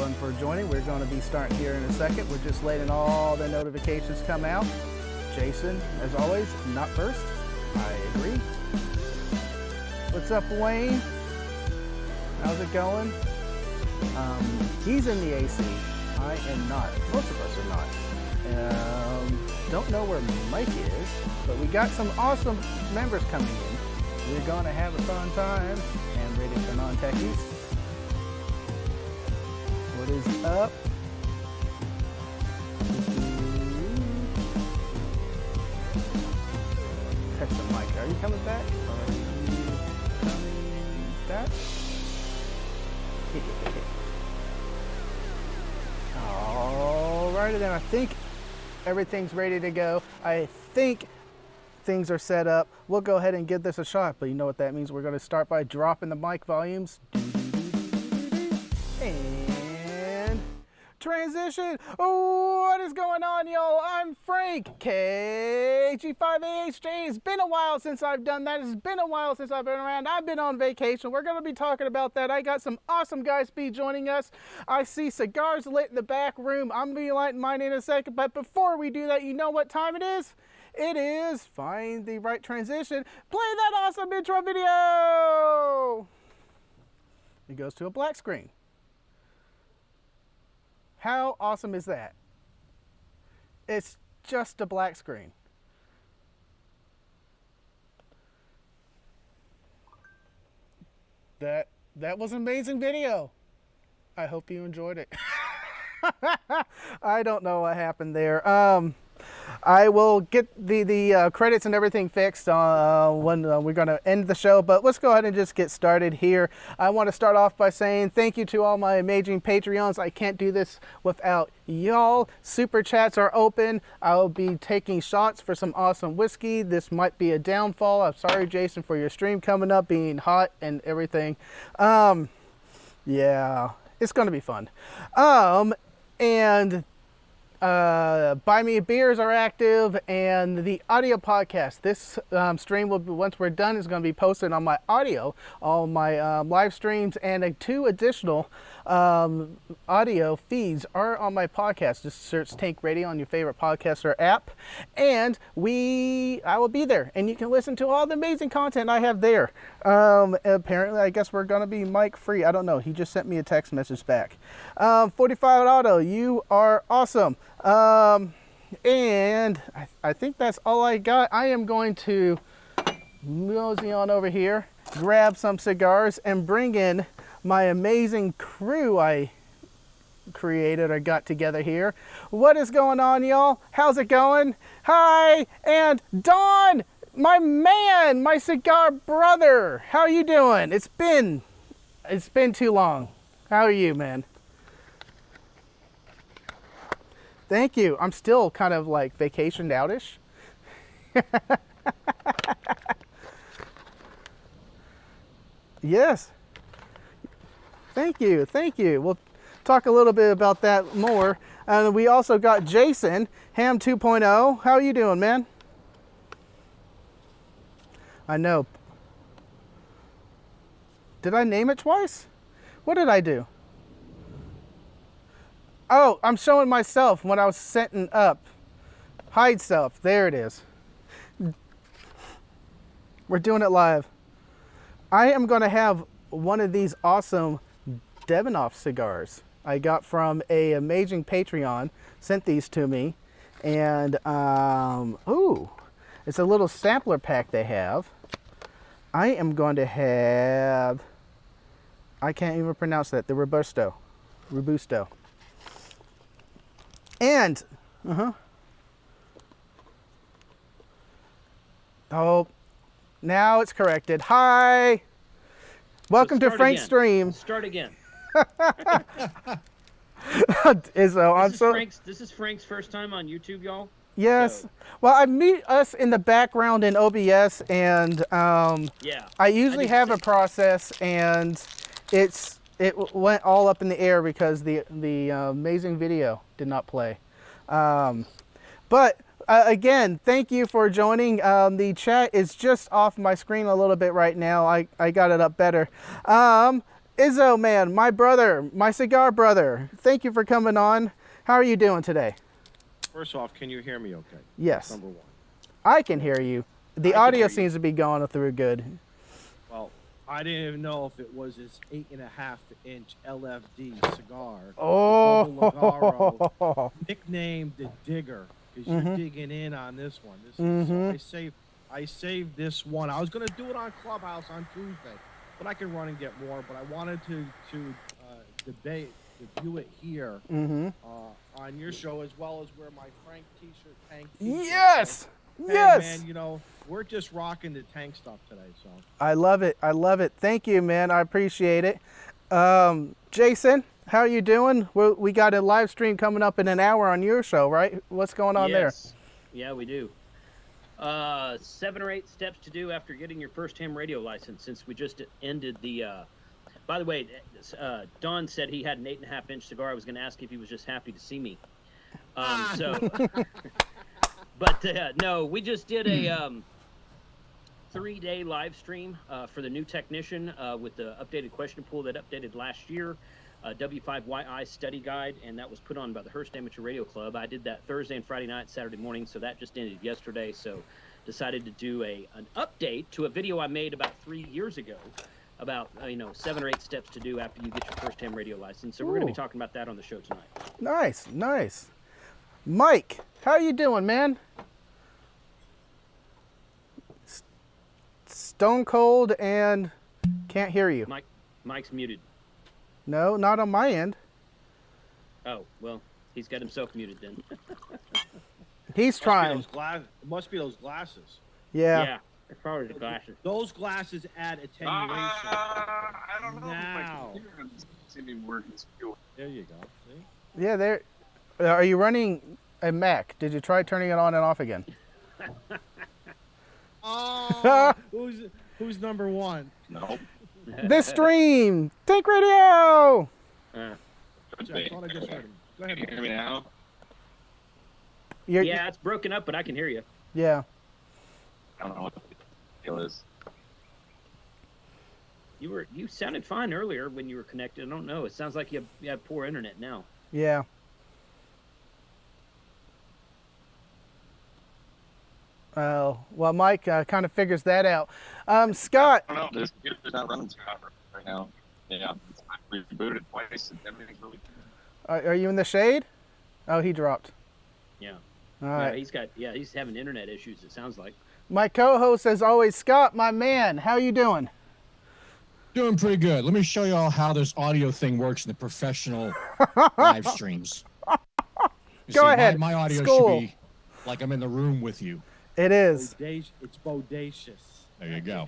everyone for joining. We're going to be starting here in a second. We're just letting all the notifications come out. Jason, as always, not first. I agree. What's up, Wayne? How's it going? He's in the AC. I am not. Most of us are not. Don't know where Mike is, but we got some awesome members coming in. We're going to have a fun time. And rating for non-techies. What is up? Text the Mike. Are you coming back? Are you coming back? Alrighty then, I think everything's ready to go. I think things are set up. We'll go ahead and give this a shot, but you know what that means. We're going to start by dropping the mic volumes. And transition. Oh, what is going on, y'all? I'm Frank, KG5AHJ. It's been a while since I've done that. It's been a while since I've been around. I've been on vacation. We're going to be talking about that. I got some awesome guys be joining us. I see cigars lit in the back room. I'm going to be lighting mine in a second, but before we do that, you know what time it is? It is, find the right transition, play that awesome intro video! It goes to a black screen. How awesome is that? It's just a black screen. That was an amazing video. I hope you enjoyed it. I don't know what happened there. I will get the credits and everything fixed when we're going to end the show, but let's go ahead and just get started here. I want to start off by saying thank you to all my amazing Patreons. I can't do this without y'all. Super chats are open. I'll be taking shots for some awesome whiskey. This might be a downfall. I'm sorry, Jason, for your stream coming up being hot and everything. Yeah, it's going to be fun. And Buy Me Beers are active, and the audio podcast. This stream will be, once we're done, is going to be posted on my audio, all my live streams, and 2 additional audio feeds are on my podcast. Just search Tank Radio on your favorite podcaster app, and I will be there, and you can listen to all the amazing content I have there. Apparently, I guess we're going to be mic free. I don't know. He just sent me a text message back. 45 Auto, you are awesome. And I think that's all I got. I am going to mosey on over here, grab some cigars, and bring in my amazing crew I created or got together here. What is going on, y'all? How's it going? Hi, and Don, my man, my cigar brother. How are you doing? It's been too long. How are you, man? Thank you. I'm still kind of like vacationed outish. Yes. Thank you. Thank you. We'll talk a little bit about that more. And we also got Jason, Ham 2.0. How are you doing, man? I know. Did I name it twice? What did I do? Oh, I'm showing myself when I was setting up. Hide self. There it is. We're doing it live. I am going to have one of these awesome Devinoff cigars I got from a amazing Patreon. Sent these to me. And, ooh, it's a little sampler pack they have. I am going to have, I can't even pronounce that, the Robusto. And, oh, now it's corrected. Hi, welcome to Frank's stream. Start again. This is Frank's first time on YouTube, y'all. Yes. So. Well, I meet us in the background in OBS, and yeah, I usually have a process, and it went all up in the air because the amazing video did not play. But again, thank you for joining. The chat is just off my screen a little bit right now. I got it up better. Izzo, man, my brother, my cigar brother. Thank you for coming on. How are you doing today? First off, can you hear me okay? Yes. That's number one. I can hear you. The audio seems to be going through good. Well, I didn't even know if it was this 8.5-inch LFD cigar. Oh, Nicknamed the Digger, because you're digging in on this one. So I saved this one. I was gonna do it on Clubhouse on Tuesday, but I can run and get more. But I wanted to debut it here on your show, as well as wear my Frank T-shirt, Tank T-shirt. yes. Hey, Yes. man, you know, we're just rocking the tank stuff today, so. I love it. I love it. Thank you, man. I appreciate it. Jason, how are you doing? We got a live stream coming up in an hour on your show, right? What's going on there? Yeah, we do. 7 or 8 steps to do after getting your first ham radio license, since we just ended the, by the way, Don said he had an 8.5-inch cigar. I was going to ask if he was just happy to see me. But no, we just did a 3-day live stream for the new technician with the updated question pool that updated last year, W5YI study guide, and that was put on by the Hearst Amateur Radio Club. I did that Thursday and Friday night, Saturday morning, so that just ended yesterday. So decided to do an update to a video I made about 3 years ago about 7 or 8 steps to do after you get your first ham radio license. So we're going to be talking about that on the show tonight. Nice, nice. Mike, how you doing, man? Stone cold and can't hear you. Mike's muted. No, not on my end. Oh, well, he's got himself muted then. He's trying. It must be those glasses. Yeah. Yeah, it's probably the glasses. Those glasses add attenuation. I don't know Now. if my computer seems to be working. There you go. See? Yeah, there. Are you running a Mac? Did you try turning it on and off again? Oh, who's number one? Nope. This stream, Tank Radio. I thought I just heard him. Go ahead. Can you hear me now? Yeah, it's broken up, but I can hear you. Yeah. I don't know what the deal is. You sounded fine earlier when you were connected. I don't know. It sounds like you have poor internet now. Yeah. Oh, well, Mike kind of figures that out. Scott. I don't know. This computer's not running too hot right now. Yeah, we rebooted twice and everything's really Are you in the shade? Oh, he dropped. Yeah. All right. He's having internet issues, it sounds like. My co-host, as always, Scott, my man. How you doing? Doing pretty good. Let me show you all how this audio thing works in the professional live streams. Go ahead. My audio School. should be like I'm in the room with you. It is. It's bodacious. There you go.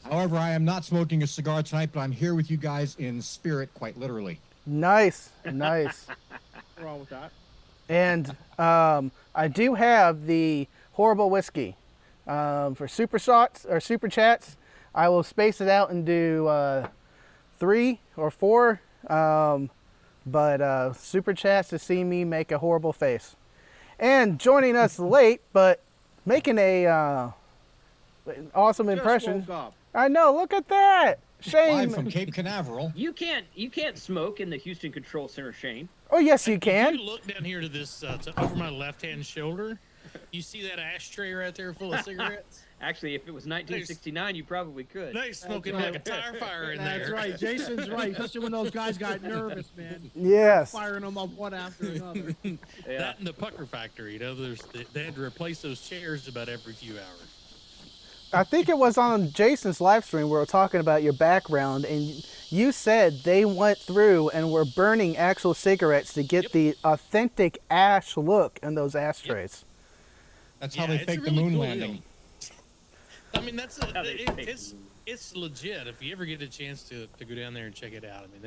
However, I am not smoking a cigar tonight, but I'm here with you guys in spirit, quite literally. Nice, nice. What's wrong with that? And I do have the horrible whiskey for super shots or super chats. I will space it out and do 3 or 4, but super chats to see me make a horrible face. And joining us late, but making a awesome impression. Just woke up. I know. Look at that, Shane. Live from Cape Canaveral. You can't smoke in the Houston Control Center, Shane. Oh yes, you can. If you look down here to this, to over my left-hand shoulder, you see that ashtray right there full of cigarettes? Actually, if it was 1969, you probably could. They're smoking right. like a tire fire in That's there. right. Jason's right. Especially when those guys got nervous, man. Yes. Firing them up one after another. Yeah. That and the pucker factory, they had to replace those chairs about every few hours. I think it was on Jason's live stream where we were talking about your background, and you said they went through and were burning actual cigarettes to get the authentic ash look in those ashtrays. That's how they it's faked a the really moon cool landing. deal. I mean, it's legit. If you ever get a chance to go down there and check it out, I mean,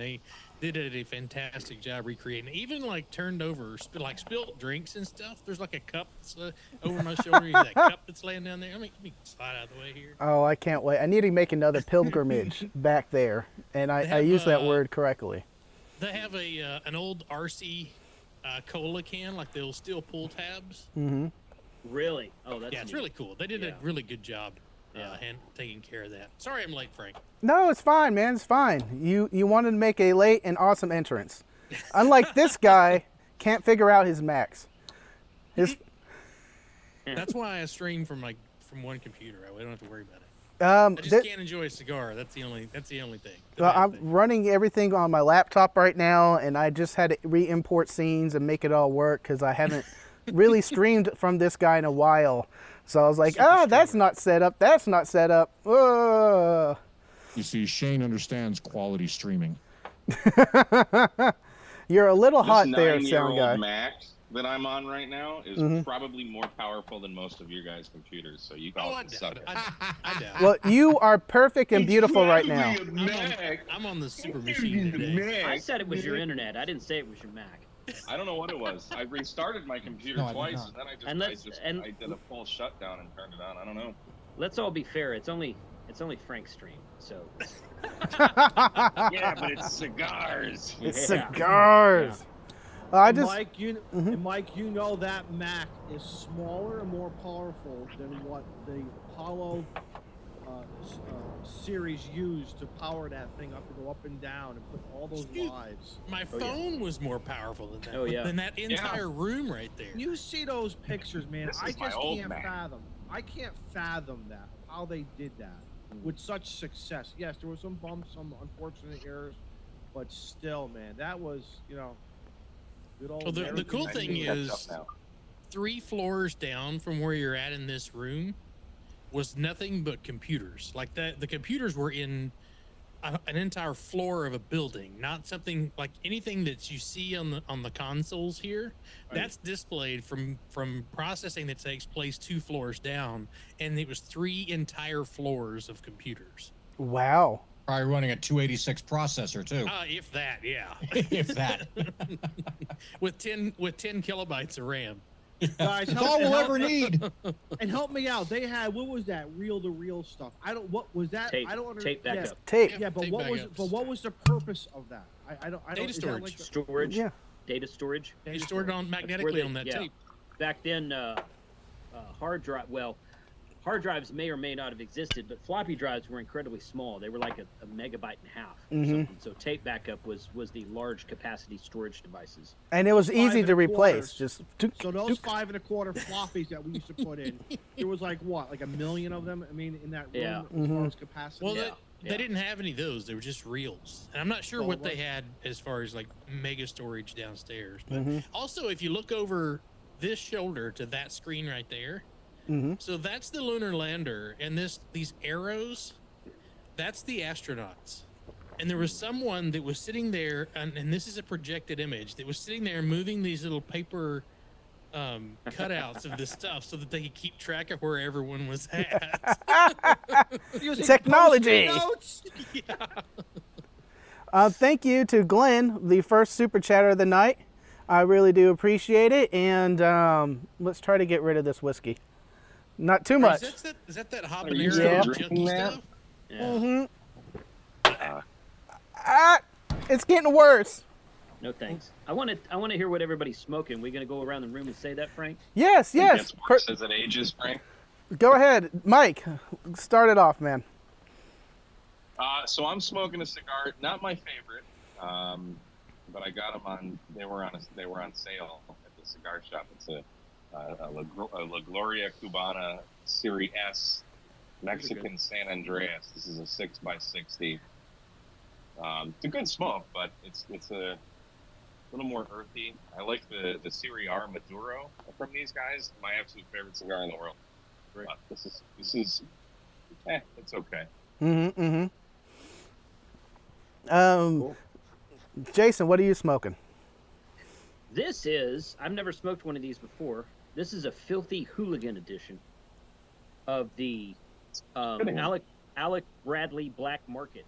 they did a fantastic job recreating. Even like turned over, like spilt drinks and stuff. There's like a cup that's, over my shoulder. That cup that's laying down there. I mean, let me slide out of the way here. Oh, I can't wait. I need to make another pilgrimage back there, and I use that word correctly. They have an old RC cola can, like those steel pull tabs. Mm-hmm. Really? Oh, that's Yeah, it's neat. really cool. They did a really good job. taking care of that. Sorry I'm late, Frank. No, it's fine, man. It's fine. You wanted to make a late and awesome entrance. Unlike this guy, can't figure out his Macs. That's why I stream from one computer. I don't have to worry about it. I I just can't enjoy a cigar. That's the only thing. I'm running everything on my laptop right now, and I just had to re-import scenes and make it all work because I haven't really streamed from this guy in a while. So I was like, that's not set up. That's not set up. You see, Shane understands quality streaming. You're a little This hot there, 9-year-old sound guy. Mac that I'm on right now is probably more powerful than most of your guys' computers. So you Oh, all I can doubt suck it. it. I doubt it. Well, you are perfect and beautiful right now. I'm on the super machine today. I said it was your internet. I didn't say it was your Mac. I don't know what it was. I restarted my computer No, I did twice, not. and then And I did a full shutdown and turned it on. I don't know. Let's all be fair. It's only Frank's stream, so Yeah, but it's cigars. It's Yeah. cigars. I And just Mike, and Mike, you know that Mac is smaller and more powerful than what the Apollo series used to power that thing up to go up and down and put all those Excuse- lives. My Oh, yeah. phone was more powerful than that. Oh, yeah. Than that entire room right there. You see those pictures, man. This I is my just old can't Mac. fathom. I can't fathom that, how they did that with such success. Yes, there were some bumps, some unfortunate errors, but still, man, that was, good old Well, the American cool I thing can catch is- up now. 3 floors down from where you're at in this room was nothing but computers. Like that, the computers were in an entire floor of a building, not something like anything that you see on the consoles here. Right. That's displayed from processing that takes place 2 floors down, and it was 3 entire floors of computers. wow. Probably running a 286 processor too. If that, yeah, If that. with 10 kilobytes of RAM. Guys, That's all we'll ever need. And help me out. They had, what was that reel-to-reel stuff? What was that? Tape, I don't tape understand. backup. Tape. Yeah, but Tape what backups. was the purpose of that? I don't. Data is that storage. like the- storage, Yeah. data storage. You stored it on That's where magnetically they- on that yeah. tape. Back then, hard drive. Well, hard drives may or may not have existed, but floppy drives were incredibly small. They were like a megabyte and a half. Or something. So tape backup was the large capacity storage devices. And it was easy to 5 replace. 1/4. Just So those 5 1/4 floppies that we used to put in, there was like what, like 1 million of them? I mean, in that room Yeah. as far as capacity. Well, Yeah, they yeah. didn't have any of those. They were just reels. And I'm not sure Oh, what what? they had as far as like mega storage downstairs. But also, if you look over this shoulder to that screen right there, so that's the lunar lander, and these arrows, that's the astronauts. And there was someone that was sitting there, and this is a projected image, that was sitting there moving these little paper cutouts of this stuff so that they could keep track of where everyone was at. Using Technology. Post-it notes? thank you to Glenn, the first super chatter of the night. I really do appreciate it. And let's try to get rid of this whiskey. Not too much. Is that you habanero still junkie drinking that? stuff? Yeah. It's getting worse. No thanks. I want to hear what everybody's smoking. We gonna go around the room and say that, Frank? Yes, It yes. gets worse as it ages, Frank. Go ahead, Mike. Start it off, man. So I'm smoking a cigar. Not my favorite, but I got them on. They were on sale at the cigar shop. It's a La Gloria Cubana Serie S Mexican San Andreas. This is a 6x60. It's a good smoke, but it's a little more earthy. I like the Serie R Maduro from these guys. My absolute favorite cigar in the world. Right. This is it's okay. Cool. Jason, what are you smoking? This is, I've never smoked one of these before. This is a Filthy Hooligan edition of the Alec Bradley Black Market,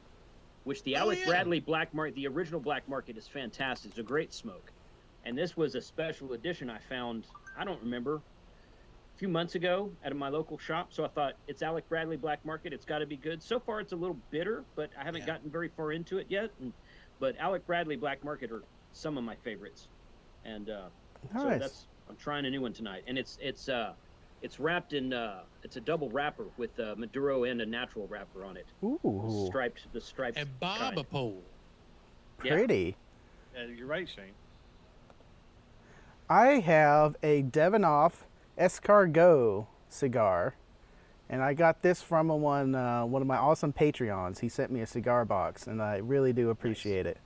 which the Alec Bradley Black Market, the original Black Market is fantastic. It's a great smoke. And this was a special edition I found, I don't remember, a few months ago at my local shop. So I thought, it's Alec Bradley Black Market. It's got to be good. So far, it's a little bitter, but I haven't gotten very far into it yet. But Alec Bradley Black Market are some of my favorites. And so Nice. I'm trying a new one tonight. And it's It's wrapped in it's a double wrapper with Maduro and a natural wrapper on it. Ooh, The striped A Bob kind. pole. pretty. Yeah, you're right, Shane. I have a Devanoff Escargot cigar, and I got this from one of my awesome Patreons. He sent me a cigar box, and I really do appreciate it.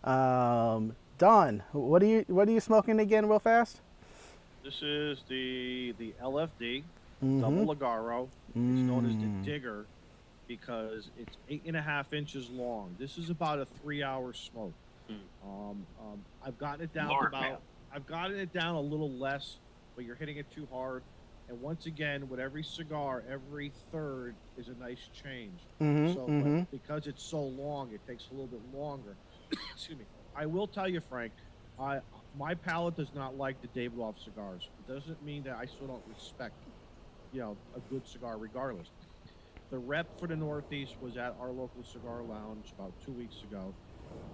Don, what are you smoking again, real fast? This is the LFD Mm-hmm. double Ligaro. It's known as the Digger because it's 8.5 inches long. This is about a 3-hour smoke. I've gotten it down to about. I've gotten it down a little less, but you're hitting it too hard. And once again, with every cigar, every third is a nice change. But because it's so long, it takes a little bit longer. Excuse me. I will tell you, Frank, my palate does not like the Davidoff cigars. It doesn't mean that I still don't respect, a good cigar regardless. The rep for the Northeast was at our local cigar lounge about 2 weeks ago.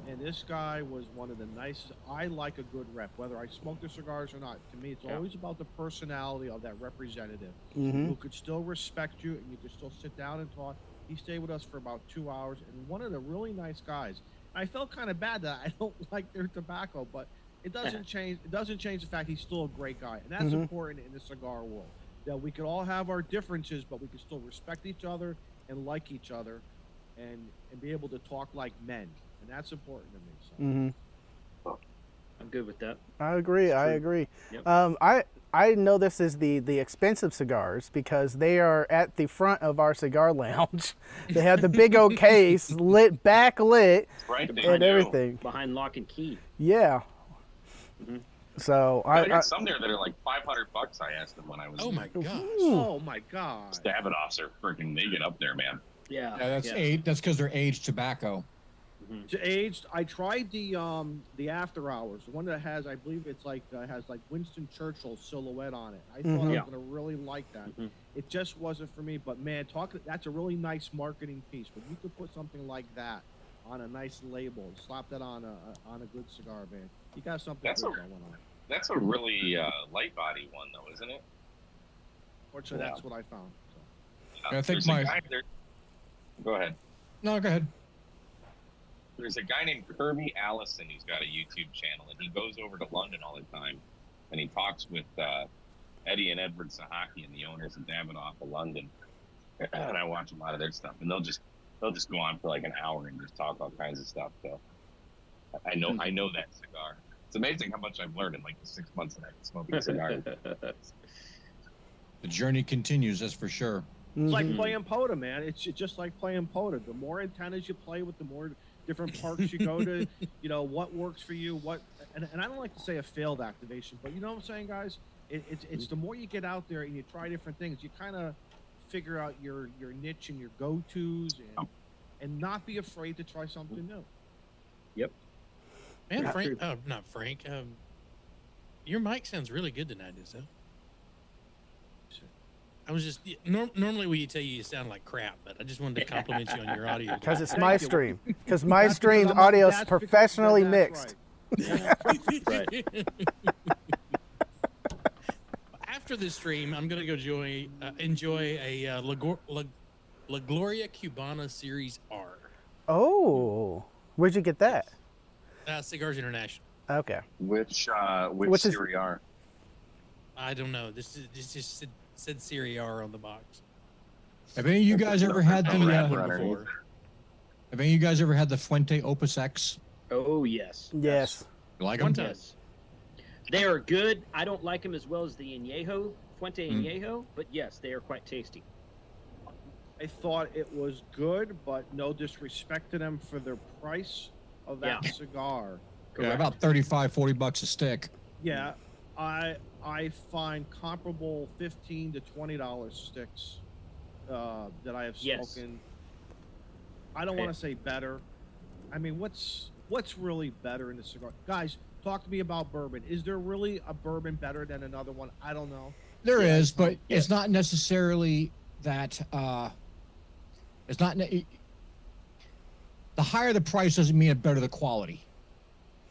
And this guy was one of the nicest. I like a good rep, whether I smoke the cigars or not. To me, it's always about the personality of that representative who could still respect you and you could still sit down and talk. He stayed with us for about 2 hours, and one of the really nice guys. I felt kind of bad that I don't like their tobacco, but it doesn't change. It doesn't change the fact he's still a great guy, and that's important in the cigar world. That we could all have our differences, but we can still respect each other and like each other, and be able to talk like men. And that's important to me. So. I'm good with that. I agree. Yep. I know this is the expensive cigars because they are at the front of our cigar lounge. They have the big old case backlit, Right, and everything Behind lock and key. Yeah. So I got some there that are like $500. I asked them when I was. Oh my gosh. Oh my God. Davidoffs are freaking. They get up there, man. Yeah. That's because they're aged tobacco. Aged. I tried the after hours, the one that has, I believe it's like has like Winston Churchill silhouette on it. I thought I was gonna really like that. It just wasn't for me. But man, that's a really nice marketing piece. When you could put something like that on a nice label and slap that on a good cigar, man, you got something good going on. That's a really light body one, though, isn't it? Fortunately, that's what I found. So. I think Go ahead. No, go ahead. There's a guy named Kirby Allison who's got a YouTube channel, and he goes over to London all the time, and he talks with Eddie and Edward Sahakian, the owners of Davidoff of London, and I watch a lot of their stuff, and they'll just go on for like an hour and just talk all kinds of stuff. So I know that cigar. It's amazing how much I've learned in like the 6 months that I've been smoking cigars. The journey continues, that's for sure. It's like playing POTA, man. It's just like playing POTA. The more antennas you play with, the more different parks you go to, what works for you, and I don't like to say a failed activation, but you know what I'm saying, guys? It's the more you get out there and you try different things, you kind of figure out your niche and your go-tos and not be afraid to try something new. Yep. Man, Frank, not Frank. Your mic sounds really good tonight, is it? I was just normally we tell you sound like crap, but I just wanted to compliment you on your audio. Because it's my stream. Because my stream's audio is professionally mixed. Right. After this stream, I'm gonna go enjoy a La Gloria Cubana Series R. Oh, where'd you get that? Cigars International. Okay. Which Series R? I don't know. This just said Series R on the box. Have any of you guys ever had the? Before. Have any of you guys ever had the Fuente Opus X? Oh yes. Yes. You like them? Yes. They are good. I don't like them as well as the Añejo, Fuente Añejo, but yes, they are quite tasty. I thought it was good, but no disrespect to them for their price of that cigar. Yeah, about $35-40 a stick. Yeah, I find comparable $15 to $20 sticks that I have spoken. I don't want to say better. I mean, what's really better in the cigar? Guys, talk to me about bourbon. Is there really a bourbon better than another one? I don't know. There is, but it's not necessarily that. It's not. The higher the price doesn't mean it better the quality.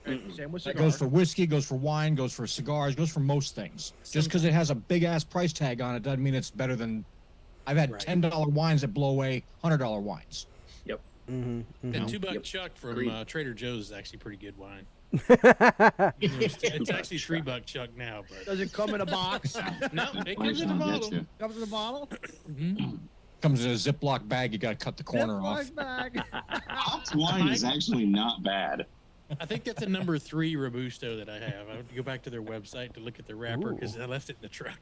Same with It cigars. goes for whiskey, goes for wine, goes for cigars, goes for most things. Just because it has a big ass price tag on it doesn't mean it's better than. I've had Right. $10 wines that blow away $100 wines. Yep. The $2 Yep. Chuck from Agreed. Trader Joe's is actually pretty good wine. It's actually $3 Chuck now, but Does it come in a box? no, it comes in a bottle. Comes in a bottle? Comes in a Ziploc bag. You got to cut the corner off. Ziploc bag. Hops wine is actually not bad. I think that's a number 3 Robusto that I have. I have to go back to their website to look at the wrapper because I left it in the truck.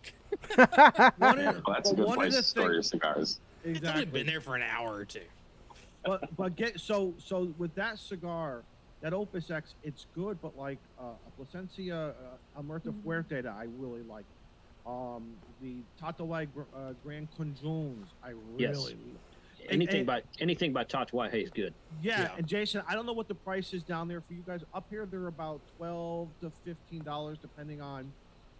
Well, that's a good place to store your cigars. It's only been there for an hour or two. But get so with that cigar, that Opus X, it's good, but like a Plasencia Almerta Fuerte that I really like. The Tatuai Grand Conjuns, I really Anything by Tatuai is good. Yeah, and Jason, I don't know what the price is down there for you guys. Up here, they're about $12 to $15, depending on,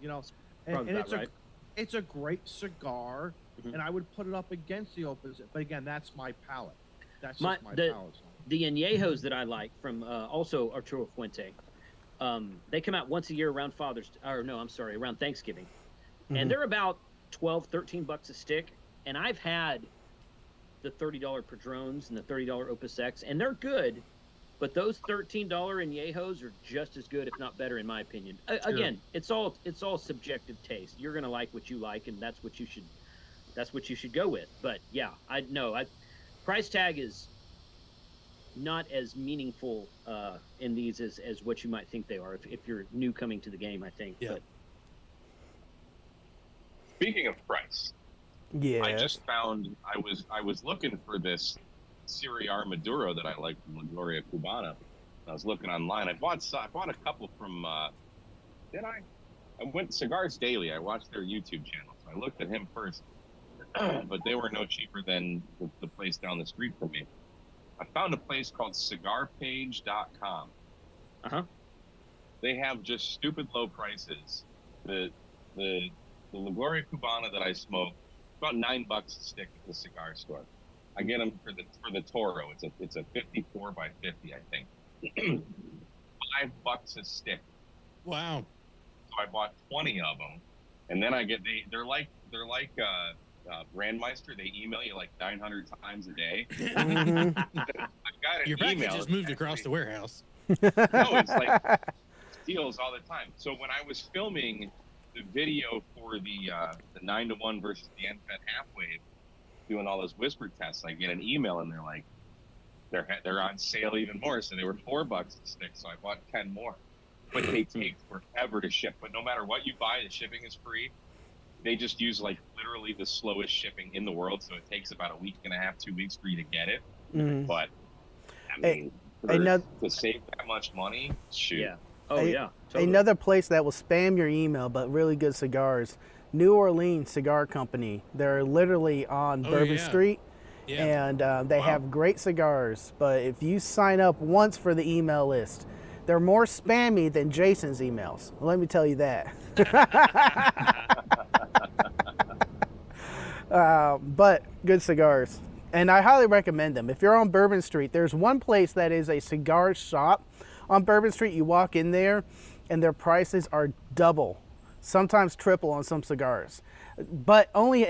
and it's right. it's a great cigar, and I would put it up against the Opus. But again, that's my palate. That's just my palate. The añejos that I like from also Arturo Fuente, they come out once a year around around Thanksgiving, and they're about $12-13 a stick. And I've had the $30 Padrones and the $30 Opus X, and they're good, but those $13 añejos are just as good, if not better, in my opinion. Again, it's all subjective taste. You're gonna like what you like, and that's what you should go with. But yeah, price tag is not as meaningful in these as what you might think they are if you're new coming to the game, I think. Yeah. But Speaking of price, Yeah. I just found I was looking for this Cigar Maduro that I like from La Gloria Cubana. I was looking online. I bought a couple from. Did I? I went Cigars Daily. I watched their YouTube channel, so I looked at him first. But they were no cheaper than the place down the street from me. I found a place called CigarPage.com. They have just stupid low prices. The La Gloria Cubana that I smoke, about $9 a stick at the cigar store. I get them for the Toro. It's a 54 by 50, I think. $5 a stick. Wow. So I bought 20 of them, and then they're like Brandmeister. They email you like 900 times a day. I got an Your package email. just moved across the warehouse. No, it's like deals all the time. So when I was filming the video for the 9-to-1 versus the NFET half wave, doing all those whisper tests, I get an email and they're like, they're on sale even more. So they were $4 a stick. So I bought 10 more. But they take forever to ship. But no matter what you buy, the shipping is free. They just use like literally the slowest shipping in the world. So it takes about a week and a half, 2 weeks for you to get it. But I mean, to save that much money, shoot. yeah. Oh yeah. Totally. Another place that will spam your email, but really good cigars, New Orleans Cigar Company. They're literally on Bourbon Street, and they have great cigars. But if you sign up once for the email list, they're more spammy than Jason's emails. Let me tell you that. But good cigars, and I highly recommend them. If you're on Bourbon Street, there's one place that is a cigar shop on Bourbon Street. You walk in there and their prices are double, sometimes triple on some cigars, but only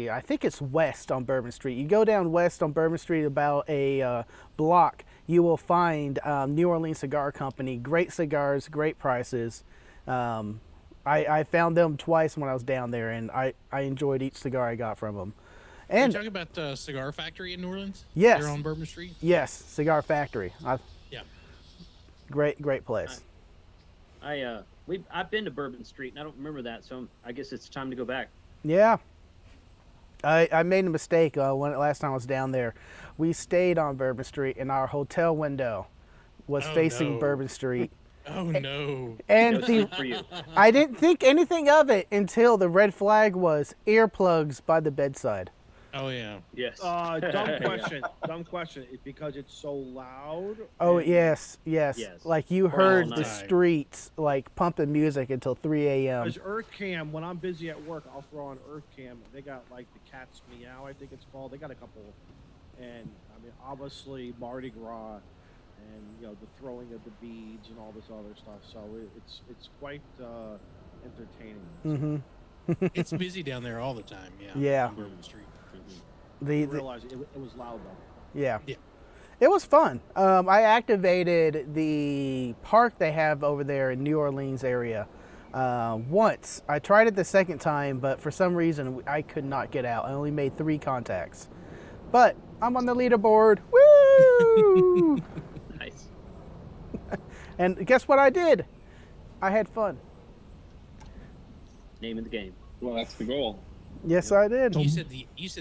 I think it's west on Bourbon Street. You go down west on Bourbon Street about a block, you will find New Orleans Cigar Company. Great cigars, great prices. I found them twice when I was down there, and I enjoyed each cigar I got from them. And Are you talking about Cigar Factory in New Orleans? Yes. They're on Bourbon Street? Yes, Cigar Factory. Yeah. Great place. I've been to Bourbon Street, and I don't remember that, so I guess it's time to go back. Yeah. I made a mistake last time I was down there. We stayed on Bourbon Street, and our hotel window was facing Bourbon Street. Oh no! And I didn't think anything of it until the red flag was earplugs by the bedside. Oh yeah. Yes. Dumb question. It's because it's so loud. Oh yes. Like you heard the night. streets like pumping music until 3 a.m. Because Earth Cam, when I'm busy at work, I'll throw on Earth Cam. They got like the Cat's Meow, I think it's called. They got a couple, and I mean obviously Mardi Gras and the throwing of the beads and all this other stuff. So it's quite entertaining. Mm-hmm. It's busy down there all the time. Yeah. Yeah. On Bourbon Street. The realize it was loud though. yeah. Yeah. It was fun. I activated the park they have over there in New Orleans area once. I tried it the second time, but for some reason I could not get out. I only made 3 contacts. But I'm on the leaderboard. Woo! Nice. And guess what I did? I had fun. Name of the game. Well, that's the goal. Yes, I did. You said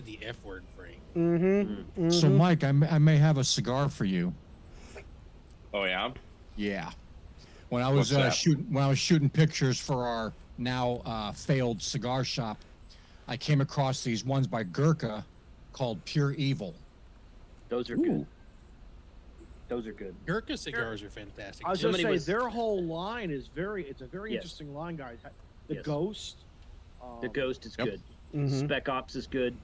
the F word, Frank. Mm-hmm. Mm-hmm. So, Mike, I may have a cigar for you. Oh yeah. Yeah. When I was What's that? shooting pictures for our now failed cigar shop, I came across these ones by Gurkha called Pure Evil. Those are good. Those are good. Gurkha cigars are fantastic. I was Somebody gonna say was- their whole line is it's a very Yes. interesting line, guys. The Yes. Ghost. The Ghost is Yep. good. Mhm. Spec Ops is good.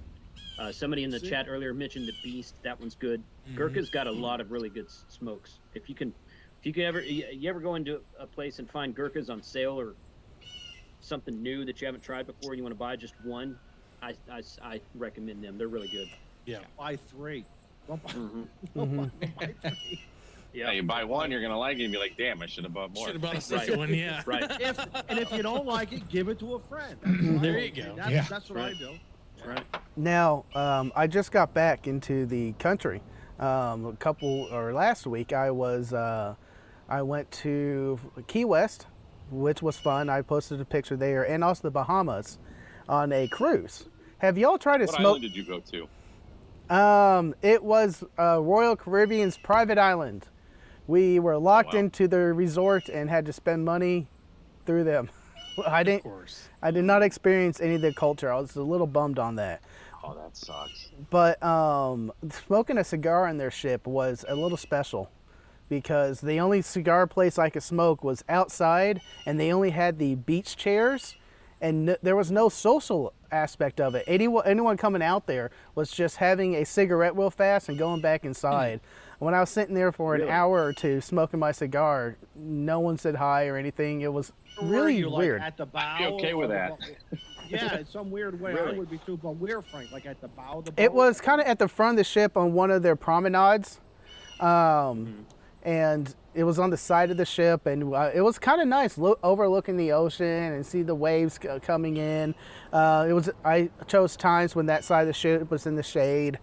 Somebody in the See? chat earlier mentioned the Beast. That one's good. Mhm. Gurkha's got a lot of really good smokes. If you ever go into a place and find Gurkhas on sale or something new that you haven't tried before and you want to buy just one, I recommend them. They're really good. Yeah. Buy 3. Don't buy, Mm-hmm. don't buy 3. Yeah, you buy one, you're gonna like it and be like, damn, I should have bought more. Should have bought a Right. second one. Yeah. Right. If you don't like it, give it to a friend. That's what There I you do. go. That's what Right. I do. Right. Now, I just got back into the country. Last week, I went to Key West, which was fun. I posted a picture there, and also the Bahamas on a cruise. Have y'all tried to What smoke? island did you go to? It was Royal Caribbean's private island. We were locked wow. into the resort and had to spend money through them. I Of didn't. course. I did not experience any of the culture. I was a little bummed on that. Oh, that sucks. But smoking a cigar on their ship was a little special because the only cigar place I could smoke was outside, and they only had the beach chairs, and there was no social aspect of it. Anyone coming out there was just having a cigarette real fast and going back inside. When I was sitting there for an Really? hour or two smoking my cigar, no one said hi or anything. It was Were really you, like, weird. at the bow. I'd be okay with or that. Yeah, in some weird way Really? I would be too. But where, Frank? Like at the bow of the boat? It was kind of at the front of the ship on one of their promenades. And it was on the side of the ship, and it was kind of nice, overlooking the ocean and see the waves coming in. I chose times when that side of the ship was in the shade.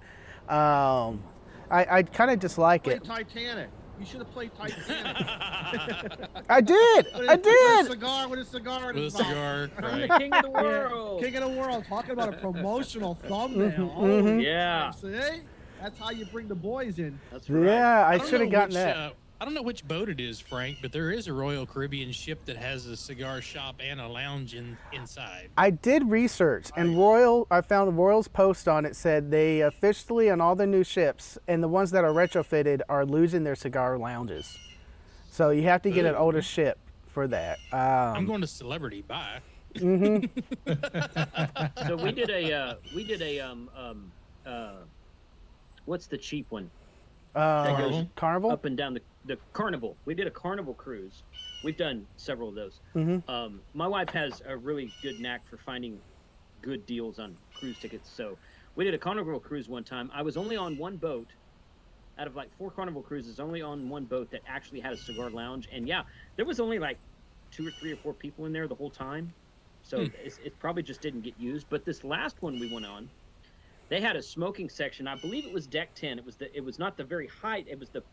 I kind of dislike Play it. Titanic. You should have played Titanic. I did. I With a did. cigar, with a cigar in With a his mouth. cigar, I'm the right? king of the Yeah, world. King of the world. Talking about a promotional thumbnail. Mhm. Yeah. See? That's how you bring the boys in. That's right. Yeah, I don't should have know gotten which, that. I don't know which boat it is, Frank, but there is a Royal Caribbean ship that has a cigar shop and a lounge inside. I did research, and I found Royal's post on it said they officially on all the new ships and the ones that are retrofitted are losing their cigar lounges. So you have to get an older ship for that. I'm going to Celebrity. Bye. Mhm. So we did a what's the cheap one? Carnival? Carnival? Up and down the Carnival. We did a Carnival cruise. We've done several of those. Mhm. My wife has a really good knack for finding good deals on cruise tickets. So we did a Carnival cruise one time. I was only on one boat out of like 4 Carnival cruises, only on one boat that actually had a cigar lounge. And yeah, there was only like 2 or 3 or 4 people in there the whole time. So it probably just didn't get used. But this last one we went on, they had a smoking section. I believe it was deck 10. It was not the very height. It was the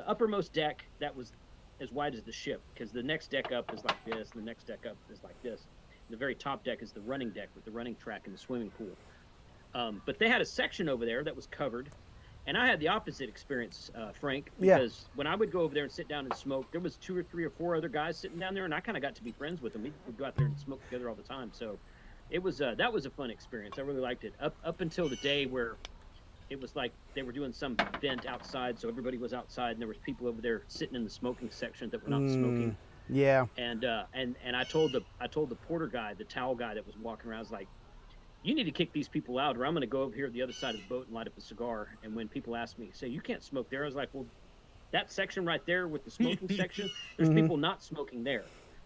uppermost deck that was as wide as the ship, because the next deck up is like this, and the next deck up is like this. The very top deck is the running deck with the running track and the swimming pool. But they had a section over there that was covered, and I had the opposite experience, Frank, Yeah. because when I would go over there and sit down and smoke, there was 2 or 3 or 4 other guys sitting down there, and I kind of got to be friends with them. We would go out there and smoke together all the time. So it was that was a fun experience. I really liked it. Up until the day where it was like they were doing some event outside, so everybody was outside, and there was people over there sitting in the smoking section that were not smoking. Yeah. And I told the porter guy, the towel guy that was walking around, I was like, you need to kick these people out, or I'm going to go over here to the other side of the boat and light up a cigar. And when people ask me, say, you can't smoke there, I was like, well, that section right there with the smoking section, there's people not smoking there.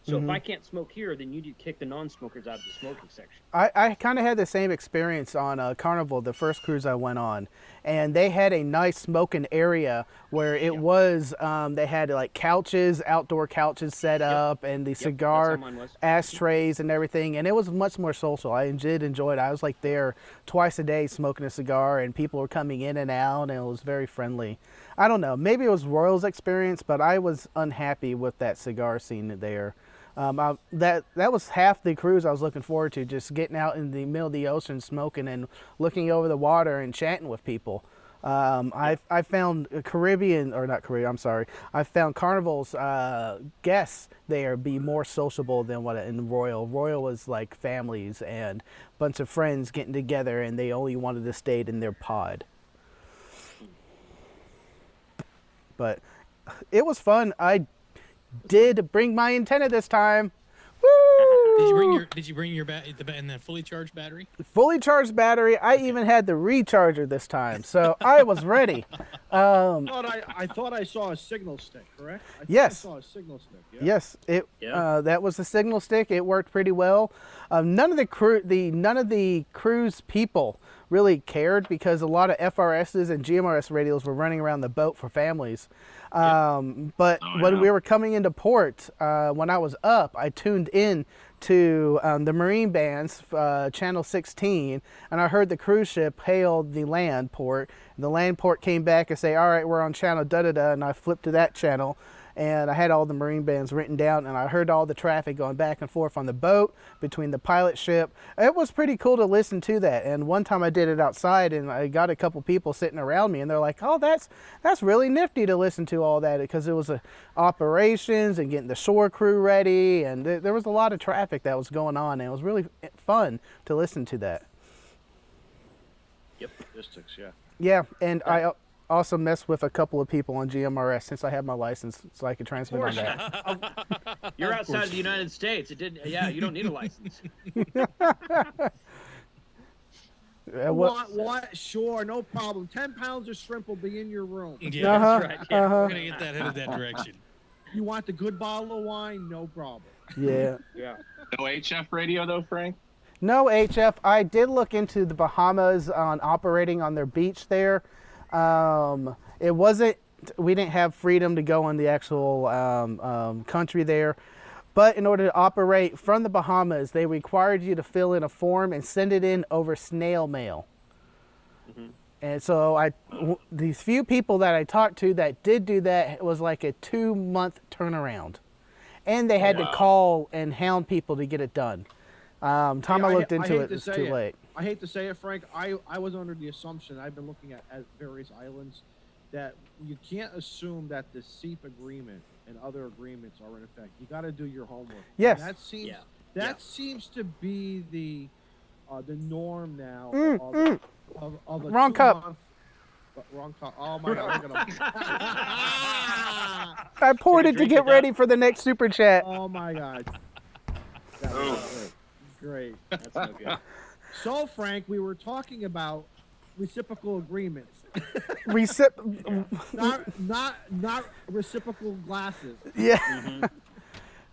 So if I can't smoke here, then you need to kick the non-smokers out of the smoking section. I kind of had the same experience on Carnival, the first cruise I went on, and they had a nice smoking area where it was, they had like couches, outdoor couches set up, and the cigar ashtrays and everything, and it was much more social. I did enjoy it. I was like there twice a day smoking a cigar, and people were coming in and out, and it was very friendly. I don't know, maybe it was Royal's experience, but I was unhappy with that cigar scene there. That was half the cruise I was looking forward to, just getting out in the middle of the ocean, smoking and looking over the water and chatting with people. I found Caribbean, or not Caribbean, I'm sorry. I found Carnival's guests there be more sociable than what in Royal. Royal was like families and a bunch of friends getting together, and they only wanted to stay in their pod. But it was fun. I did bring my antenna this time. Woo! Did you bring your and the fully charged battery? Fully charged battery. I even had the recharger this time, so I was ready. I thought I saw a signal stick, correct? I saw a signal stick. Yeah. Yes, that was the signal stick. It worked pretty well. None of the cruise people really cared because a lot of FRSs and GMRS radios were running around the boat for families. But when we were coming into port, when I was up, I tuned in to the Marine Band's channel 16, and I heard the cruise ship hail the land port. The land port came back and say, "All right, we're on channel da-da-da," and I flipped to that channel. And I had all the Marine bands written down, and I heard all the traffic going back and forth on the boat between the pilot ship. It was pretty cool to listen to that. And one time I did it outside, and I got a couple people sitting around me, and they're like, "Oh, that's really nifty to listen to all that," because it was operations and getting the shore crew ready, and there was a lot of traffic that was going on, and it was really fun to listen to that. Yep, logistics, yeah. Yeah, and I also messed with a couple of people on GMRS since I have my license, so I could transmit on that. You're outside of the United States. You don't need a license. What? Sure, no problem. 10 pounds of shrimp will be in your room. Yeah, that's right. Yeah, we're gonna get that headed that direction. You want the good bottle of wine? No problem. Yeah. Yeah. No HF radio though, Frank? No HF. I did look into the Bahamas on operating on their beach there. It wasn't, we didn't have freedom to go in the actual country there, but in order to operate from the Bahamas, they required you to fill in a form and send it in over snail mail. And so these few people that I talked to that did do that, it was like a 2-month turnaround, and they had to call and hound people to get it done. I looked into it, it's too late. I hate to say it, Frank. I was under the assumption, I've been looking at various islands, that you can't assume that the SEEP agreement and other agreements are in effect. You got to do your homework. Yes. And that seems to be the norm now. Of a Wrong cup. Wrong cup. Oh my God! I poured it to get ready for the next super chat. Oh my God! That was great. That's no good. So, Frank, we were talking about reciprocal agreements. Not reciprocal glasses. Yeah.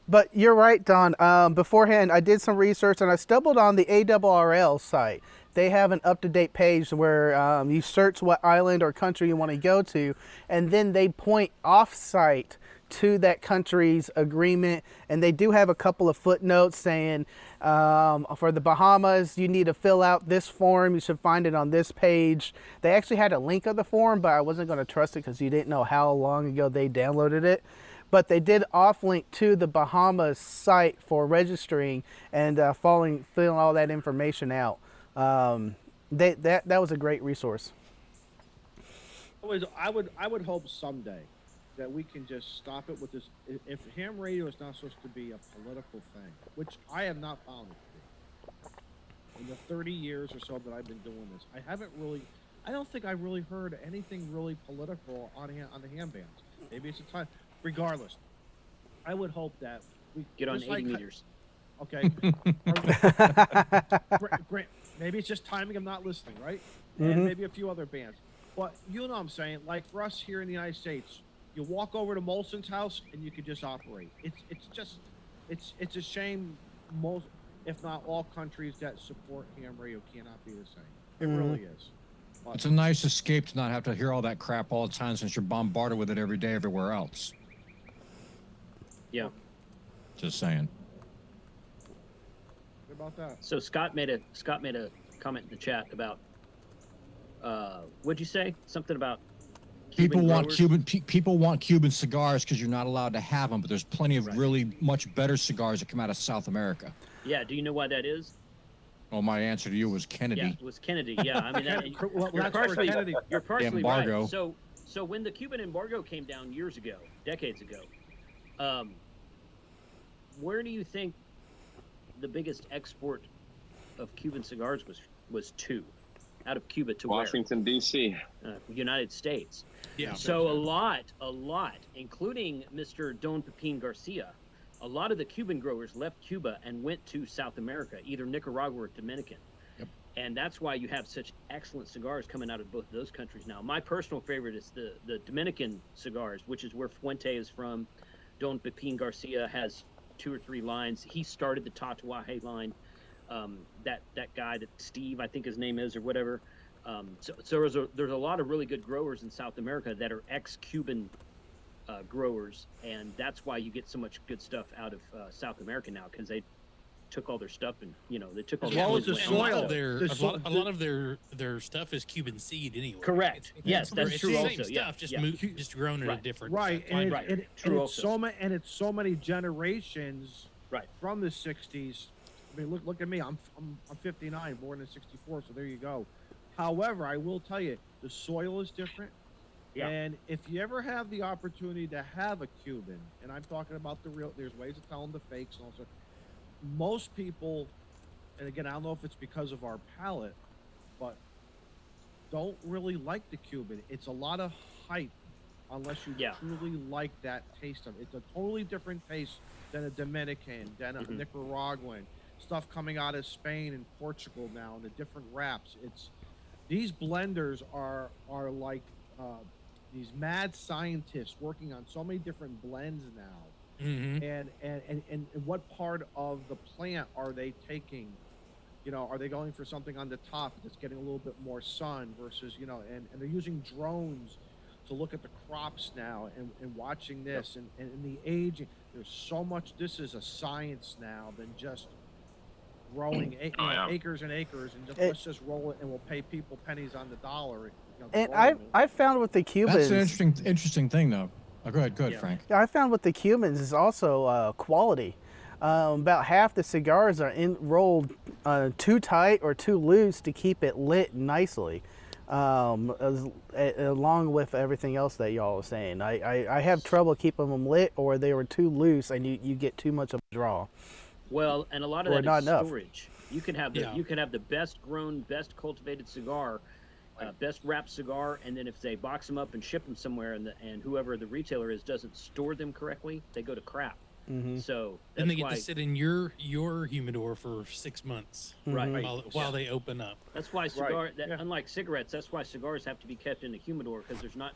But you're right, Don. Beforehand, I did some research, and I stumbled on the ARRL site. They have an up-to-date page where you search what island or country you want to go to, and then they point off-site to that country's agreement, and they do have a couple of footnotes saying for the Bahamas you need to fill out this form, you should find it on this page. They actually had a link of the form, but I wasn't going to trust it because you didn't know how long ago they downloaded it. But they did off-link to the Bahamas site for registering and filling all that information out. That was a great resource. I would hope someday that we can just stop it with this. If ham radio is not supposed to be a political thing, which I have not found it to be. In the 30 years or so that I've been doing this, I don't think I really heard anything really political on the ham bands. Maybe it's a time. Regardless, I would hope that we get on 80 meters. Okay. Maybe it's just timing of not listening, right? And maybe a few other bands. But you know what I'm saying? Like for us here in the United States, You walk over to Molson's house and you can just operate. It's a shame most, if not all, countries that support ham radio cannot be the same. It really is. But It's a nice escape to not have to hear all that crap all the time since you're bombarded with it every day everywhere else. Yeah. Just saying. what about that? So Scott made a comment in the chat about what'd you say? Something about People want growers? people want Cuban cigars because you're not allowed to have them, but there's plenty of Right. really much better cigars that come out of South America. Yeah. Do you know why that is? Well, my answer to you was Yeah, Kennedy. it was Kennedy. Yeah, I mean, Well, you're that's where partially, Kennedy- you're partially Embargo. right. So when the Cuban embargo came down years ago, decades ago, where do you think the biggest export of Cuban cigars was to? Out of Cuba to Washington, D.C. where? United States. Yeah. So a lot, including Mr. Don Pepin Garcia, a lot of the Cuban growers left Cuba and went to South America, either Nicaragua or Dominican. Yep. And that's why you have such excellent cigars coming out of both of those countries now. My personal favorite is the Dominican cigars, which is where Fuente is from. Don Pepin Garcia has 2 or 3 lines. He started the Tatuaje line. That guy, that Steve, I think his name is, or whatever. So there's a lot of really good growers in South America that are ex-Cuban growers, and that's why you get so much good stuff out of South America now, because they took all their stuff and they took all As their well goods as the and A lot soil. of their The a lot of their stuff is Cuban seed anyway. Correct. Yes, It's that's the true same also, yeah, stuff, just yeah. just grown in a Right. different Right, climate. and, Right. and, True and it's so many generations Right. from the '60s. I mean, look at me. I'm 59, born in '64. So there you go. However, I will tell you, the soil is different. Yeah. And if you ever have the opportunity to have a Cuban, and I'm talking about the real, there's ways of telling the fakes and also. Most people, and again, I don't know if it's because of our palate, but don't really like the Cuban. It's a lot of hype unless you Yeah. truly like that taste of it. It's a totally different taste than a Dominican, than a Nicaraguan. Stuff coming out of Spain and Portugal now, and the different wraps. These blenders are like these mad scientists working on so many different blends now. Mm-hmm. And what part of the plant are they taking? Are they going for something on the top that's getting a little bit more sun versus, and they're using drones to look at the crops now and watching this and the aging. There's so much. This is a science now than just growing acres and acres and just let's just roll it and we'll pay people pennies on the dollar. And I found with the Cubans. That's an interesting thing, though. Oh, go ahead, Yeah. Frank. Yeah, I found with the Cubans is also quality. About half the cigars are rolled too tight or too loose to keep it lit nicely, along with everything else that y'all are saying. I have trouble keeping them lit, or they were too loose and you get too much of a draw. Well, and a lot of Or that not is enough. storage. You can have the best grown, best cultivated cigar, best wrapped cigar, and then if they box them up and ship them somewhere, and whoever the retailer is doesn't store them correctly, they go to crap. Mm-hmm. So Then they that's get why to sit in your humidor for 6 months right. while they open up. That's why unlike cigarettes, that's why cigars have to be kept in a humidor, because there's not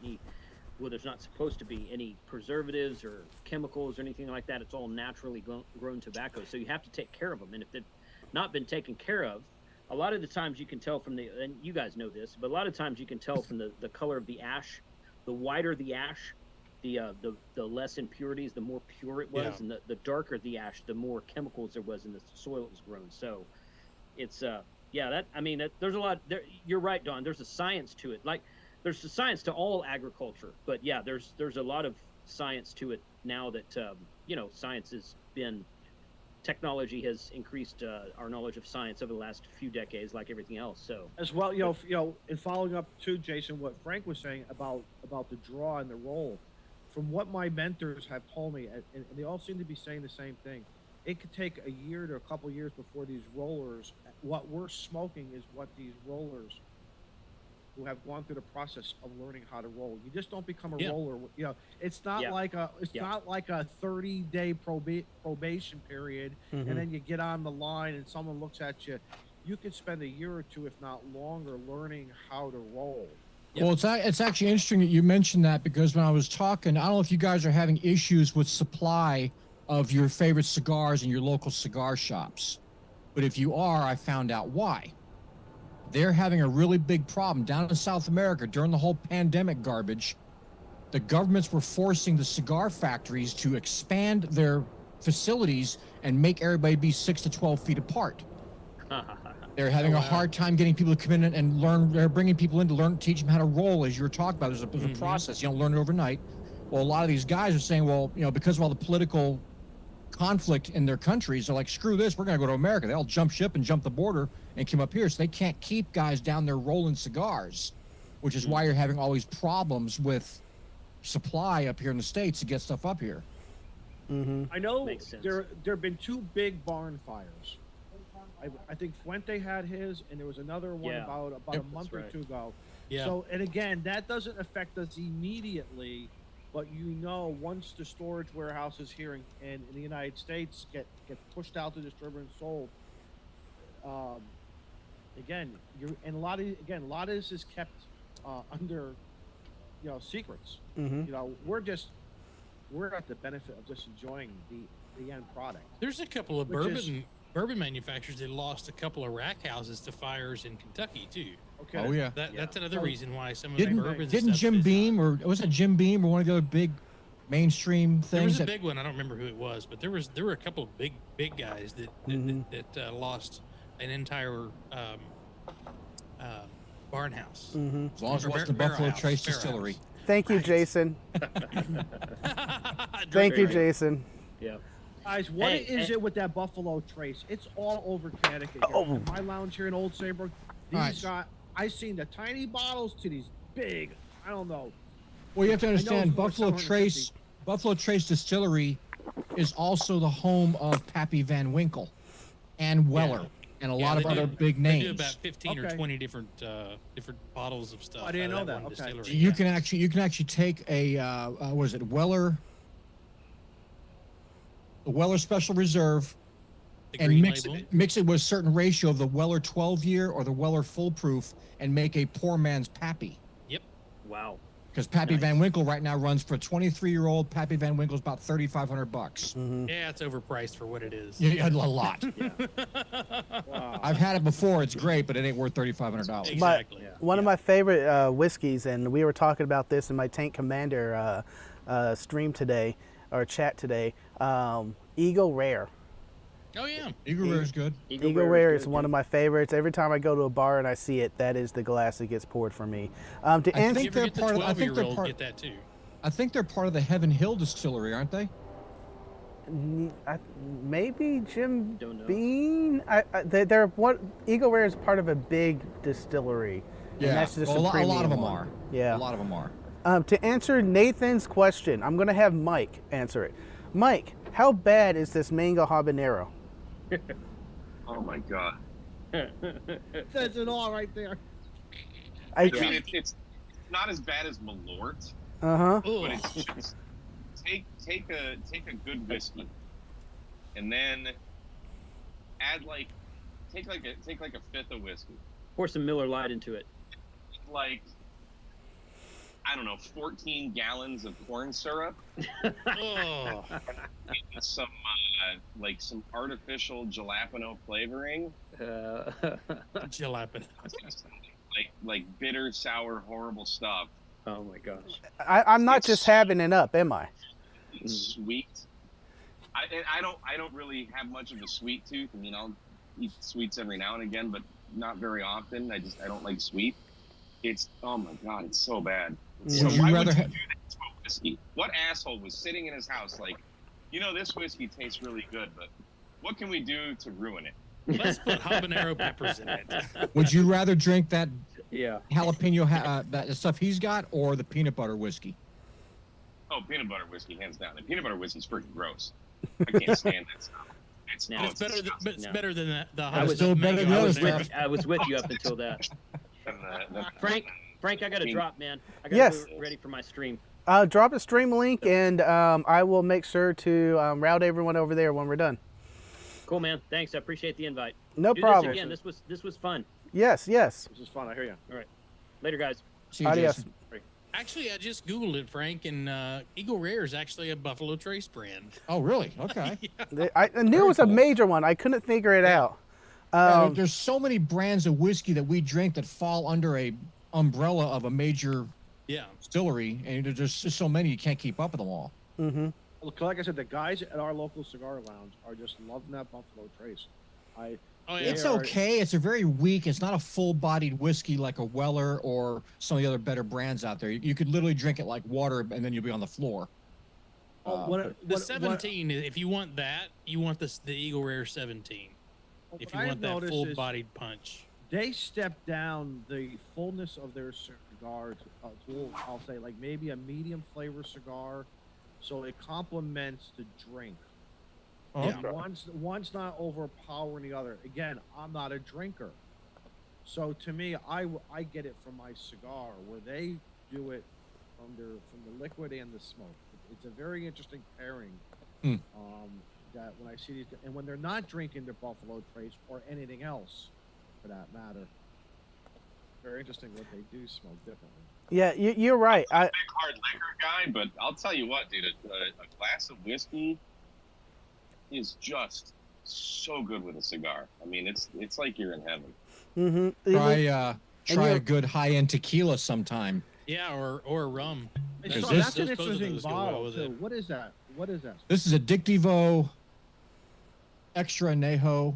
supposed to be any preservatives or chemicals or anything like that. It's all naturally grown tobacco. So you have to take care of them. And if they've not been taken care of, a lot of the times you can tell from and you guys know this, but a lot of times you can tell from the color of the ash. The whiter the ash, the less impurities, the more pure it was, Yeah. and the darker the ash, the more chemicals there was in the soil it was grown. So it's there's a lot there. You're right, Don. There's a science to it. Like there's a science to all agriculture, but yeah, there's a lot of science to it now that science has been. Technology has increased our knowledge of science over the last few decades, like everything else. So as well, in following up to Jason, what Frank was saying about the draw and the roll, from what my mentors have told me, and they all seem to be saying the same thing, it could take a year to a couple years before these rollers. What we're smoking is what these rollers who have gone through the process of learning how to roll. You just don't become a roller. It's not like a 30-day probation period, and then you get on the line and someone looks at you. You could spend a year or two, if not longer, learning how to roll. Well, it's actually interesting that you mentioned that, because when I was talking, I don't know if you guys are having issues with supply of your favorite cigars in your local cigar shops, but if you are, I found out why. They're having a really big problem down in South America during the whole pandemic garbage. The governments were forcing the cigar factories to expand their facilities and make everybody be 6 to 12 feet apart. They're having a hard time getting people to come in and learn. They're bringing people in to learn, teach them how to roll, as you were talking about. There's a process. You don't learn it overnight. Well, a lot of these guys are saying, well, because of all the political conflict in their countries, they're like, screw this, we're going to go to America. They all jump ship and jump the border and come up here. So they can't keep guys down there rolling cigars, which is why you're having all these problems with supply up here in the States to get stuff up here. I know there have been 2 big barn fires. I think Fuente had his, and there was another one about a month or 2 ago. Yeah. So, and again, that doesn't affect us immediately, but once the storage warehouses here in the United States get pushed out to distributor and sold, again, a lot of this is kept under secrets. We're at the benefit of just enjoying the end product. There's a couple of bourbon manufacturers that lost a couple of rack houses to fires in Kentucky too. Okay. Oh yeah. That's another reason why some of the bourbons. Didn't Jim Beam, or was it Jim Beam, or one of the other big mainstream things? There was a big one. I don't remember who it was, but there were a couple of big guys that lost an entire barn house. As long as it wasn't the Buffalo Trace Distillery. Thank you, Jason. Thank you, Jason. Yeah. Guys, what is it with that Buffalo Trace? It's all over Connecticut. In my lounge here in Old Saybrook, these got, I seen the tiny bottles to these big, I don't know. Well, you have to understand, Buffalo Trace Distillery is also the home of Pappy Van Winkle and Weller and a lot of other big names. They do about 15 or 20 different bottles of stuff. I didn't know that. Distillery. You can actually take a what is it, Weller? The Weller Special Reserve, and mix it with a certain ratio of the Weller 12-year or the Weller Full Proof, and make a poor man's Pappy. Yep. Wow. Because Pappy Van Winkle right now runs for a 23-year-old. Pappy Van Winkle's about $3,500. Yeah, it's overpriced for what it is. Yeah, a lot. Wow. I've had it before. It's great, but it ain't worth $3,500. Exactly. One of my favorite whiskeys, and we were talking about this in my Tank Commander stream today, or chat today, Eagle Rare. Oh yeah, Eagle Rare is good. Eagle Rare is one of my favorites. Every time I go to a bar and I see it, that is the glass that gets poured for me. I think they're part of. Get that too. I think they're part of the Heaven Hill Distillery, aren't they? Maybe Jim Beam. They're what? Eagle Rare is part of a big distillery. Yeah, and that's just well, a lot of them one. are. Yeah, a lot of them are. To answer Nathan's question, I'm going to have Mike answer it. Mike, how bad is this mango habanero? Oh my god! Says it all right there. I mean, it's not as bad as Malort, Uh-huh. but it's just take a good whiskey, and then add take like a fifth of whiskey. Pour some Miller Lite into it. Like, I don't know, 14 gallons of corn syrup. Oh. Some some artificial jalapeno flavoring. Jalapeno. like bitter, sour, horrible stuff. Oh my gosh. I'm not just having it up, am I? It's sweet. I don't really have much of a sweet tooth. I mean, I'll eat sweets every now and again, but not very often. I don't like sweet. It's, oh my god, it's so bad. So why would you do that to a whiskey? What asshole was sitting in his house like, this whiskey tastes really good, but what can we do to ruin it? Let's put habanero peppers in it. Would you rather drink that jalapeno that stuff he's got, or the peanut butter whiskey? Oh, peanut butter whiskey, hands down. The peanut butter whiskey's freaking gross. I can't stand that stuff. It's better than that. I was with you up until that. Frank, I got to drop, man. I got to be ready for my stream. Drop a stream link, and I will make sure to route everyone over there when we're done. Cool, man. Thanks. I appreciate the invite. No problem. This again. This was fun. Yes. This is fun. I hear you. All right. Later, guys. See you, Adios. Jason. Actually, I just Googled it, Frank, and Eagle Rare is actually a Buffalo Trace brand. Oh, really? Okay. I knew it was a cool. major one. I couldn't figure it out. There's so many brands of whiskey that we drink that fall under a umbrella of a major distillery, and there's just so many you can't keep up with them all. Mm-hmm. Look, like I said, the guys at our local cigar lounge are just loving that Buffalo Trace. It's okay. It's a very weak. It's not a full-bodied whiskey like a Weller or some of the other better brands out there. You could literally drink it like water, and then you'll be on the floor. The 17, if you want that, you want the Eagle Rare 17. If you want that full-bodied punch. They step down the fullness of their cigar to, I'll say, like maybe a medium flavor cigar, so it complements the drink. Okay. One's not overpowering the other. Again, I'm not a drinker, so to me, I get it from my cigar where they do it from the liquid and the smoke. It's a very interesting pairing. That when I see these, and when they're not drinking the Buffalo Trace or anything else, for that matter, very interesting what they do smoke differently. Yeah, you're right. I'm a big hard liquor guy, but I'll tell you what, dude, a glass of whiskey is just so good with a cigar. I mean, it's like you're in heaven. Mm-hmm. Try a good high-end tequila sometime. Yeah, or rum. That's an interesting bottle too. What is that? This is a Dictivo Extra Añejo,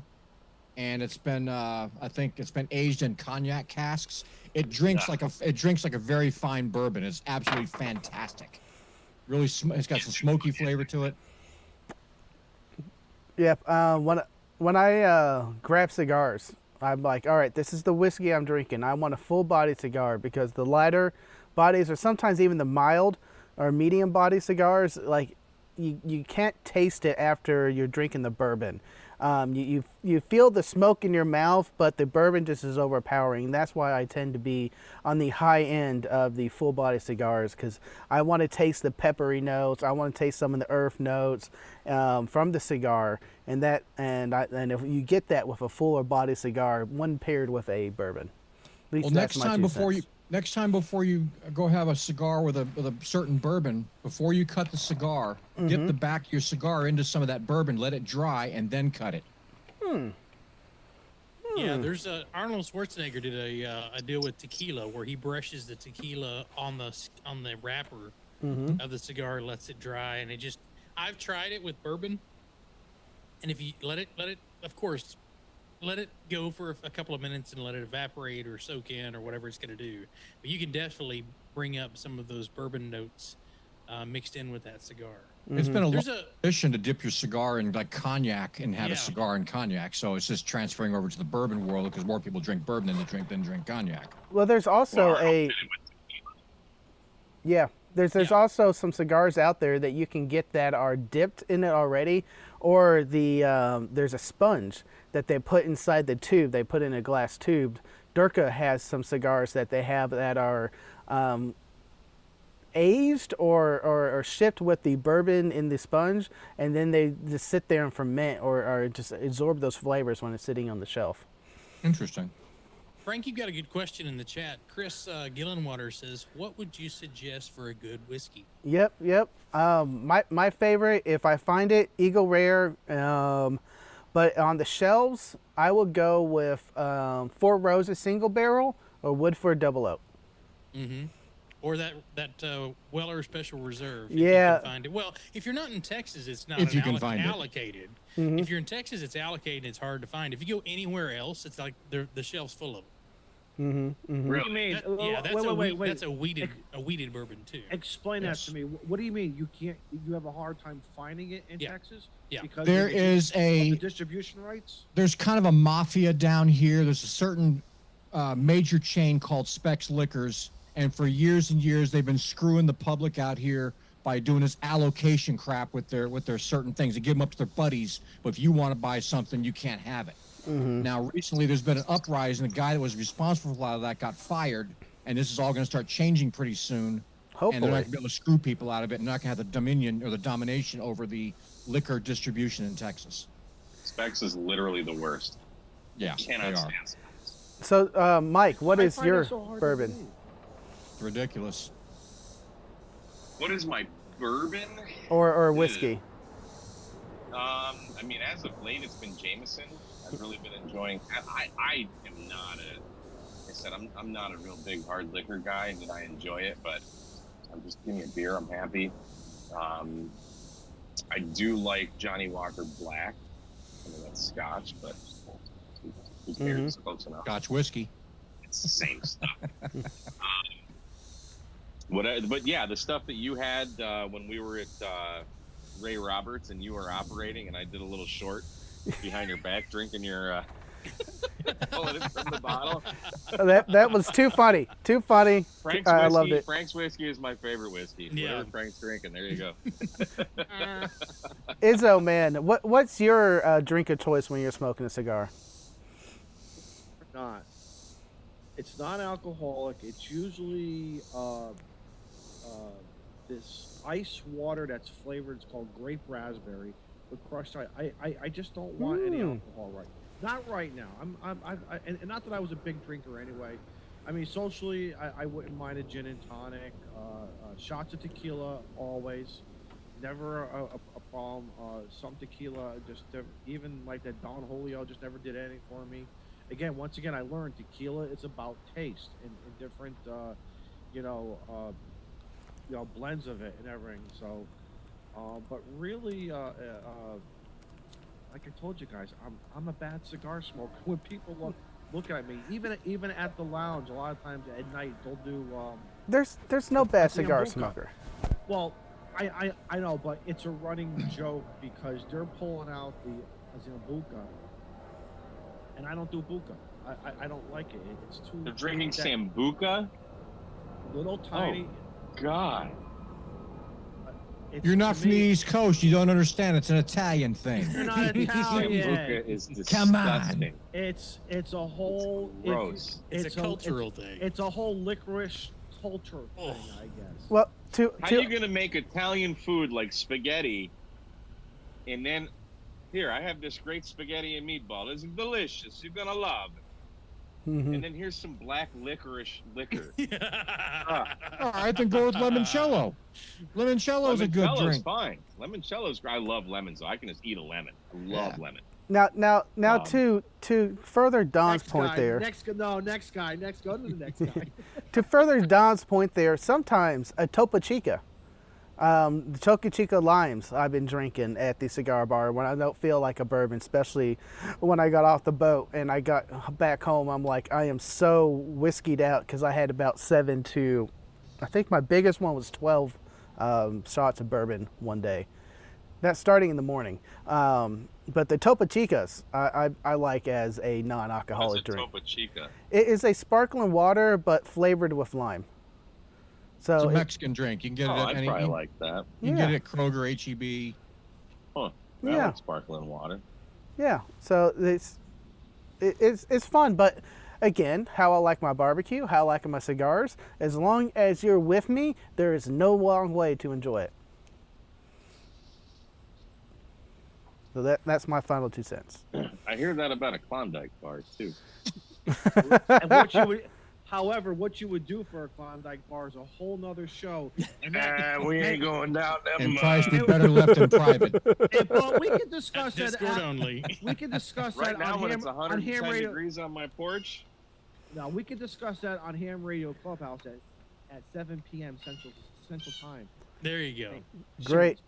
and it's been I think it's been aged in cognac casks. It drinks like a very fine bourbon. It's absolutely fantastic. Really, it's got some smoky flavor to it. Yep. When I grab cigars, I'm like, all right, this is the whiskey I'm drinking. I want a full-body cigar because the lighter bodies, or sometimes even the mild or medium-body cigars, like you can't taste it after you're drinking the bourbon. You feel the smoke in your mouth, but the bourbon just is overpowering. That's why I tend to be on the high end of the full body cigars, because I want to taste the peppery notes. I want to taste some of the earth notes from the cigar, and if you get that with a fuller body cigar, one paired with a bourbon. At least Well, next time before you go have a cigar with a certain bourbon, before you cut the cigar, dip the back of your cigar into some of that bourbon, let it dry, and then cut it. Yeah, there's Arnold Schwarzenegger did a deal with tequila where he brushes the tequila on the wrapper of the cigar, lets it dry, and I've tried it with bourbon, and if you let it, of course, let it go for a couple of minutes and let it evaporate or soak in or whatever it's going to do. But you can definitely bring up some of those bourbon notes mixed in with that cigar. It's been a long tradition to dip your cigar in like cognac and have a cigar in cognac. So it's just transferring over to the bourbon world because more people drink bourbon than drink cognac. Well, there's also there's also some cigars out there that you can get that are dipped in it already, or there's a sponge that they put inside the tube. They put in a glass tube. Durka has some cigars that they have that are aged or shipped with the bourbon in the sponge, and then they just sit there and ferment or just absorb those flavors when it's sitting on the shelf. Interesting. Frank, you've got a good question in the chat. Chris Gillenwater says, what would you suggest for a good whiskey? Yep. My favorite, if I find it, Eagle Rare. But on the shelves, I will go with Four Roses Single Barrel or Woodford Double Oak. Or that Weller Special Reserve. If you can find it. Well, if you're not in Texas, it's not allocated. If you're in Texas, it's allocated. It's hard to find. If you go anywhere else, it's like the shelf's full of them. What do you mean? That's a weeded bourbon too. Explain that to me. What do you mean you have a hard time finding it in Texas? Yeah. Because there is the distribution rights. There's kind of a mafia down here. There's a certain major chain called Specs Liquors, and for years and years they've been screwing the public out here by doing this allocation crap with their certain things. They give them up to their buddies, but if you want to buy something, you can't have it. Now, recently there's been an uprising. The guy that was responsible for a lot of that got fired, and this is all going to start changing pretty soon. Hopefully. And they're not going to be able to screw people out of it, and they're not going to have the dominion or the domination over the liquor distribution in Texas. Specs is literally the worst. Yeah, cannot they are. stand Specs. So, Mike, what is your bourbon? ridiculous. What is my bourbon? Or whiskey? I mean, as of late, it's been Jameson. I've really been enjoying. I am not a. Like I said, I'm not a real big hard liquor guy. That I enjoy it, but I'm just give me a beer. I'm happy. I do like Johnny Walker Black. I mean, that's Scotch, but who cares? It's close enough. Scotch whiskey. It's the same stuff. But yeah, the stuff that you had when we were at Ray Roberts and you were operating, and I did a little short behind your back, drinking your pulling it from the bottle. That was too funny. Too funny. Frank's I whiskey, loved it. Frank's whiskey is my favorite whiskey. Yeah. Whatever Frank's drinking, there you go. Izzo, man, what's your drink of choice when you're smoking a cigar? Not. It's non-alcoholic. It's usually this ice water that's flavored. It's called grape raspberry with crushed ice. I just don't want any alcohol not right now. And not that I was a big drinker anyway. I mean, socially, I wouldn't mind a gin and tonic. Shots of tequila always. Never a problem. Some tequila, just even like that Don Julio, just never did anything for me. Once again, I learned tequila is about taste and different, blends of it and everything. So, but really, like I told you guys, I'm a bad cigar smoker. When people look at me, even at the lounge, a lot of times at night they'll do. There's no bad cigar smoker. Well, I know, but it's a running joke because they're pulling out the Zambuca, and I don't do buca. I don't like it. It's too. They're drinking Sambuca. Little tiny. Oh, God. You're not from the East Coast. You don't understand. It's an Italian thing. You're not Italian. Sambuca is disgusting. Come on. It's a whole. Gross. It's a cultural thing. It's a whole licorice culture thing, I guess. Well, How are you gonna make Italian food like spaghetti, and then here I have this great spaghetti and meatball. It's delicious. You're gonna love it. And then here's some black licorice liquor. All right, then go with limoncello. Limoncello's a good drink. Fine. Limoncello's. I love lemons. So I can just eat a lemon. I love lemon. Now, to further Don's point there. Next guy. Go to the next guy. To further Don's point there, sometimes a Topo Chica, the Topo Chica limes I've been drinking at the cigar bar when I don't feel like a bourbon, especially when I got off the boat and I got back home. I'm like, I am so whiskeyed out because I had about 7 to, I think my biggest one was 12 shots of bourbon one day. That's starting in the morning. But the Topo Chicas, I like as a non-alcoholic drink. Topo Chica? It is a sparkling water, but flavored with lime. So it's a Mexican drink. You can get it at I any. probably like that. You can get it at Kroger, HEB. Huh. I like sparkling water. Yeah. So it's fun, but again, how I like my barbecue, how I like my cigars. As long as you're with me, there is no wrong way to enjoy it. So that's my final 2 cents. I hear that about a Klondike bar too. And however, what you would do for a Klondike bar is a whole nother show. And we ain't going down that And price be better left in private. Well, we can discuss that. Discord only. We can discuss right that now on when ham, it's on 110 ham radio. degrees on my porch. No, we can discuss that on Ham Radio Clubhouse at 7 p.m. Central Time. There you go. Great.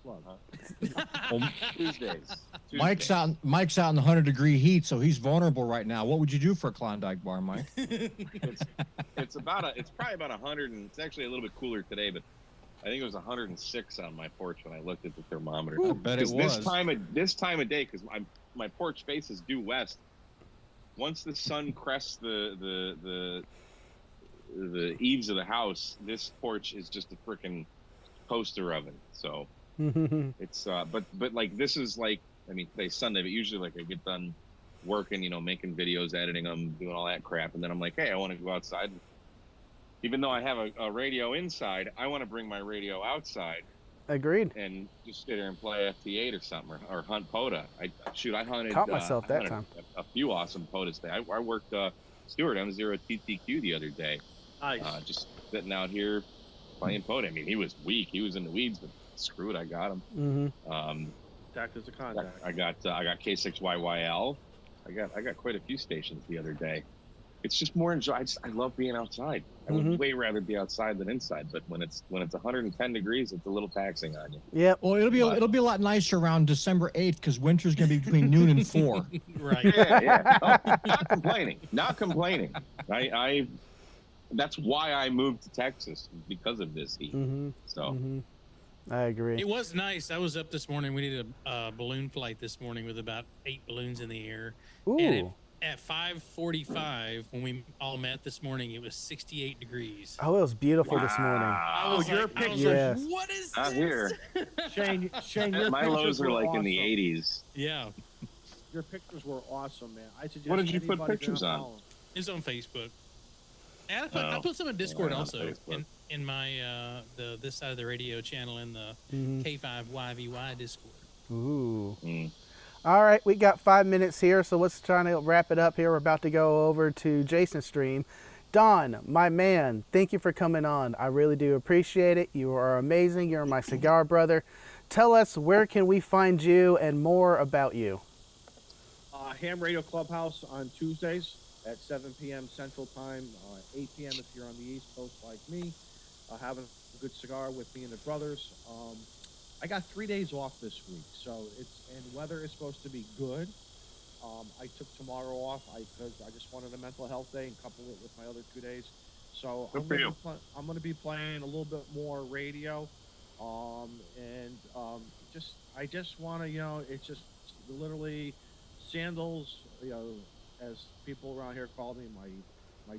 Tuesdays. Mike's out in the 100-degree heat, so he's vulnerable right now. What would you do for a Klondike bar, Mike? It's probably about 100, and it's actually a little bit cooler today, but I think it was 106 on my porch when I looked at the thermometer. I bet it was. This time of day, because my porch faces due west. Once the sun crests the eaves of the house, this porch is just a freaking toaster oven. So it's but like this is like, I mean, today's Sunday, but usually like I get done working, making videos, editing them, doing all that crap, and then I'm like, hey, I want to go outside. Even though I have a radio inside, I want to bring my radio outside. Agreed. And just sit there and play FT8 or something, or hunt POTA. I hunted. Caught myself that time. A few awesome POTAs today. I worked Stewart M0 TTQ the other day. Nice. Just sitting out here playing pony. I mean, he was weak. He was in the weeds, but screw it, I got him. Mm-hmm. Tact is a contact. I got K6YYL. I got quite a few stations the other day. It's just more enjoy. I love being outside. I would way rather be outside than inside. But when it's 110 degrees, it's a little taxing on you. Yep. Well, it'll be a lot nicer around December 8th because winter's going to be between noon and 4. Right. Yeah. Oh, not complaining. Not complaining. I that's why I moved to Texas, because of this heat. So. I agree. It was nice. I was up this morning. We did a balloon flight this morning with about 8 balloons in the air. Ooh. And at 5:45, when we all met this morning, it was 68 degrees. Oh, it was beautiful this morning. I was your like, Yes. what is Not this? here. Shane, your My pictures lows are were like awesome. in the 80s. Yeah, Your pictures were awesome, man. I suggest What did you put anybody pictures go on? follow. it's on Facebook. And I put some in Discord on also Facebook. in my the This Side of the Radio channel in the K5YVY Discord. Ooh. Mm. All right, we got 5 minutes here, so let's try to wrap it up here. We're about to go over to Jason's stream. Don, my man, thank you for coming on. I really do appreciate it. You are amazing. You're my cigar brother. Tell us, where can we find you and more about you? Ham Radio Clubhouse on Tuesdays at 7 p.m. Central Time, 8 p.m. if you're on the East Coast like me. Having a good cigar with me and the brothers. I got 3 days off this week, so and weather is supposed to be good. I took tomorrow off because I just wanted a mental health day and couple it with my other 2 days. So I'm going to be playing a little bit more radio, I just want to, it's just literally sandals, as people around here call me, my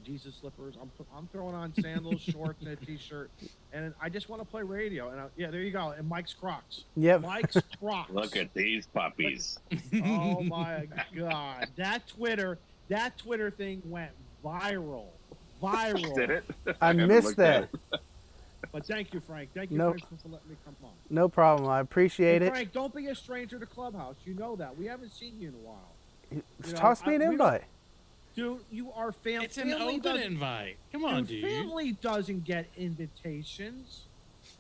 Jesus slippers. I'm throwing on sandals, shorts, and a t-shirt, and I just want to play radio. And there you go. And Mike's Crocs. Yep. Mike's Crocs. Look at these puppies. Oh my God! That Twitter thing went viral. Did it? I haven't missed looked that. at it. But thank you, Frank. Thank you, Nope. Frank, for letting me come on. No problem. I appreciate Hey, it. Frank, don't be a stranger to Clubhouse. You know that. We haven't seen you in a while. Toss me an we don't- invite. Dude, you are family. It's an open invite. Come on, dude. Family doesn't get invitations.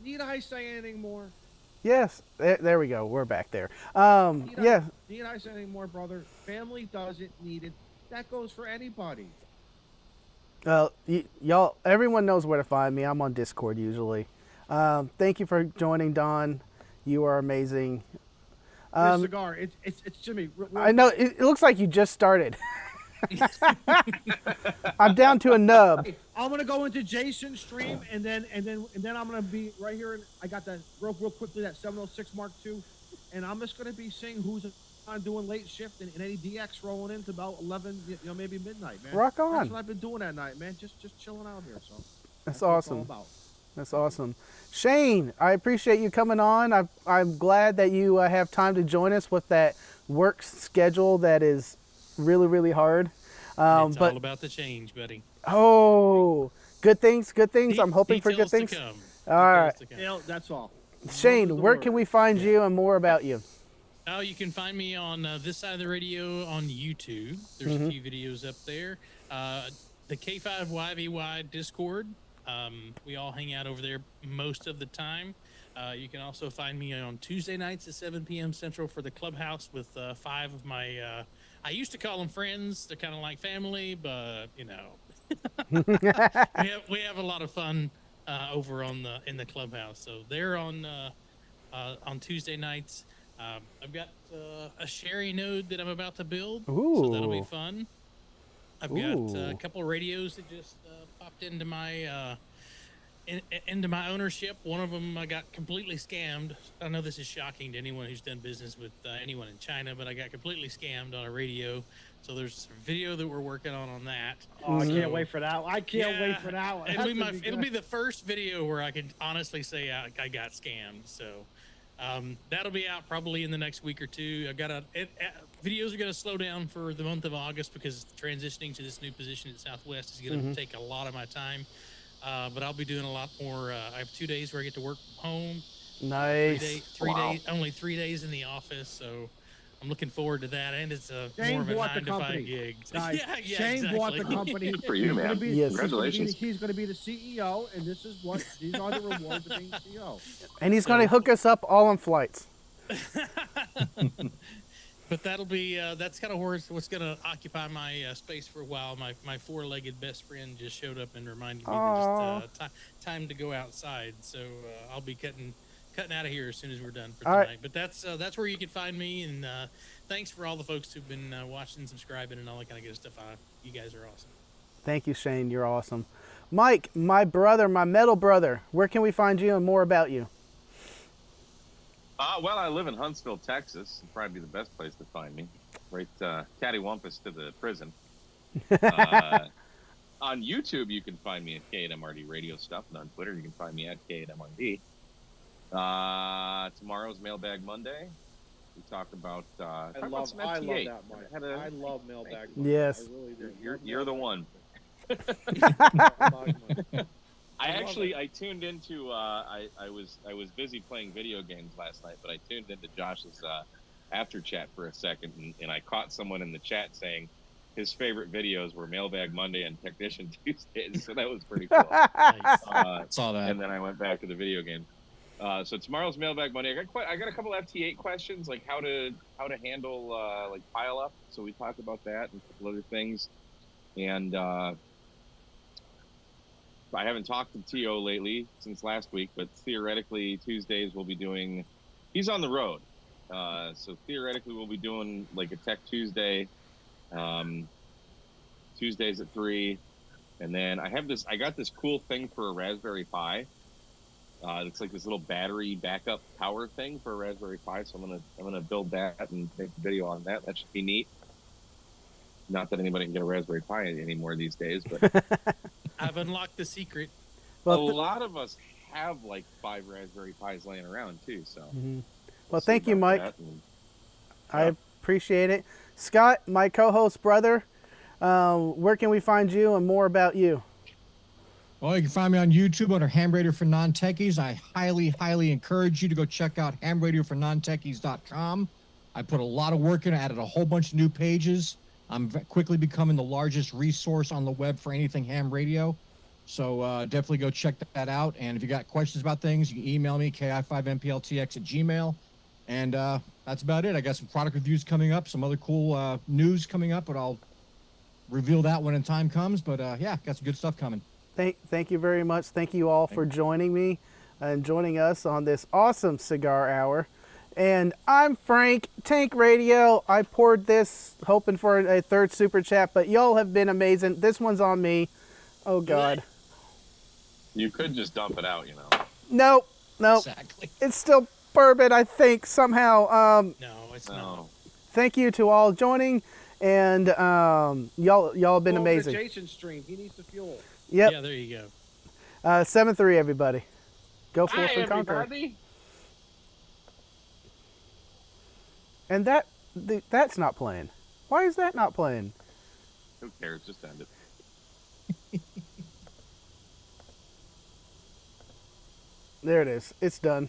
Need I say anything more? Yes. There we go. We're back there. Need Yeah. Need I say anything more, brother? Family doesn't need it. That goes for anybody. Y'all, everyone knows where to find me. I'm on Discord usually. Thank you for joining, Don. You are amazing. This cigar, it's Jimmy. I know it looks like you just started. I'm down to a nub. I'm gonna go into Jason's stream, and then I'm gonna be right here. And I got that real quickly, that 706 Mark II, and I'm just gonna be seeing who's on doing late shift and any DX rolling into about 11, maybe midnight, man. Rock on. That's what I've been doing that night, man. Just chilling out here. So That's what it's awesome. all about. That's awesome. Shane, I appreciate you coming on. I'm glad that you have time to join us with that work schedule that is really, really hard. It's all about the change, buddy. Oh, good things. I'm hoping for good Details things. to come. All right. Details to come. That's all. Shane, where can we find you and more about you? Oh, you can find me on This Side of the Radio on YouTube. There's a few videos up there. The K5YVY Discord. We all hang out over there most of the time. You can also find me on Tuesday nights at 7 p.m. Central for the Clubhouse with 5 of my, I used to call them friends. They're kind of like family, but, we have a lot of fun over in the Clubhouse. So they're on Tuesday nights. I've got a Sherry node that I'm about to build, so that'll be fun. I've got a couple of radios that just popped into my into my ownership. One of them I got completely scammed. I know this is shocking to anyone who's done business with anyone in China, but I got completely scammed on a radio. So there's a video that we're working on that. Oh, I can't wait for that. I can't wait for that one. It'll be the first video where I can honestly say I got scammed. So that'll be out probably in the next week or two. I got videos are going to slow down for the month of August because transitioning to this new position at Southwest is going to take a lot of my time. But I'll be doing a lot more. I have 2 days where I get to work from home. Nice. 3 days, only 3 days in the office. So I'm looking forward to that, and it's a Shane more of a bought the 9 to 5 company. gig. Guys, yeah, Shane bought the exactly. company. Good for you, man. Yes. Congratulations. He's going to be the CEO, and these are the rewards of being CEO. And he's going to hook us up all on flights. But that'll be that's kind of what's going to occupy my space for a while. My four-legged best friend just showed up and reminded me that it's time to go outside. So I'll be cutting out of here as soon as we're done for tonight. Right. But that's where you can find me. And thanks for all the folks who've been watching, subscribing, and all that kind of good stuff. You guys are awesome. Thank you, Shane. You're awesome. Mike, my brother, my metal brother, where can we find you and more about you? Well, I live in Huntsville, Texas. It'd probably be the best place to find me. Right, cattywampus to the prison. On YouTube, you can find me at K8MRD Radio Stuff, and on Twitter, you can find me at K8MRD. Tomorrow's Mailbag Monday. We talk about I love that, Mike. I love Mailbag Monday. Yes. I really do. You're the one. I tuned into I was busy playing video games last night, but I tuned into Josh's after chat for a second, and I caught someone in the chat saying his favorite videos were Mailbag Monday and Technician Tuesdays, so that was pretty cool. Nice. Saw that. And then I went back to the video game. So tomorrow's Mailbag Monday. I got a couple FT8 questions, like how to handle like pile up. So we talked about that and a couple other things, and I haven't talked to T.O. lately since last week, but theoretically Tuesdays we'll be doing, he's on the road. So theoretically we'll be doing like a Tech Tuesday, Tuesdays at 3. And then I got this cool thing for a Raspberry Pi. It's like this little battery backup power thing for a Raspberry Pi. So I'm gonna build that and make a video on that. That should be neat. Not that anybody can get a Raspberry Pi anymore these days, but I've unlocked the secret. Well, a lot of us have like 5 Raspberry Pis laying around too. So, well, thank you, Mike. And, I appreciate it. Scott, my co-host brother, where can we find you and more about you? Well, you can find me on YouTube under Ham Radio for Non-Techies. I highly, highly encourage you to go check out hamradiofornontechies.com. I put a lot of work in. I added a whole bunch of new pages. I'm quickly becoming the largest resource on the web for anything ham radio. So definitely go check that out. And if you got questions about things, you can email me, ki5mpltx@gmail.com. And that's about it. I got some product reviews coming up, some other cool news coming up, but I'll reveal that when the time comes. But yeah, got some good stuff coming. Thank you very much. Thank you all for joining me and joining us on this awesome cigar hour. And I'm Frank, Tank Radio. I poured this hoping for a third super chat, but y'all have been amazing. This one's on me. Oh, God. you could just dump it out, you know. Nope. Exactly. It's still bourbon, I think, somehow. No, it's not. Thank you to all joining, and y'all have been amazing. Jason stream. He needs the fuel. Yep. Yeah, there you go. 7-3, everybody. Go forth and conquer. Everybody. And that's not playing. Why is that not playing? Who cares? Just end it. There it is. It's done.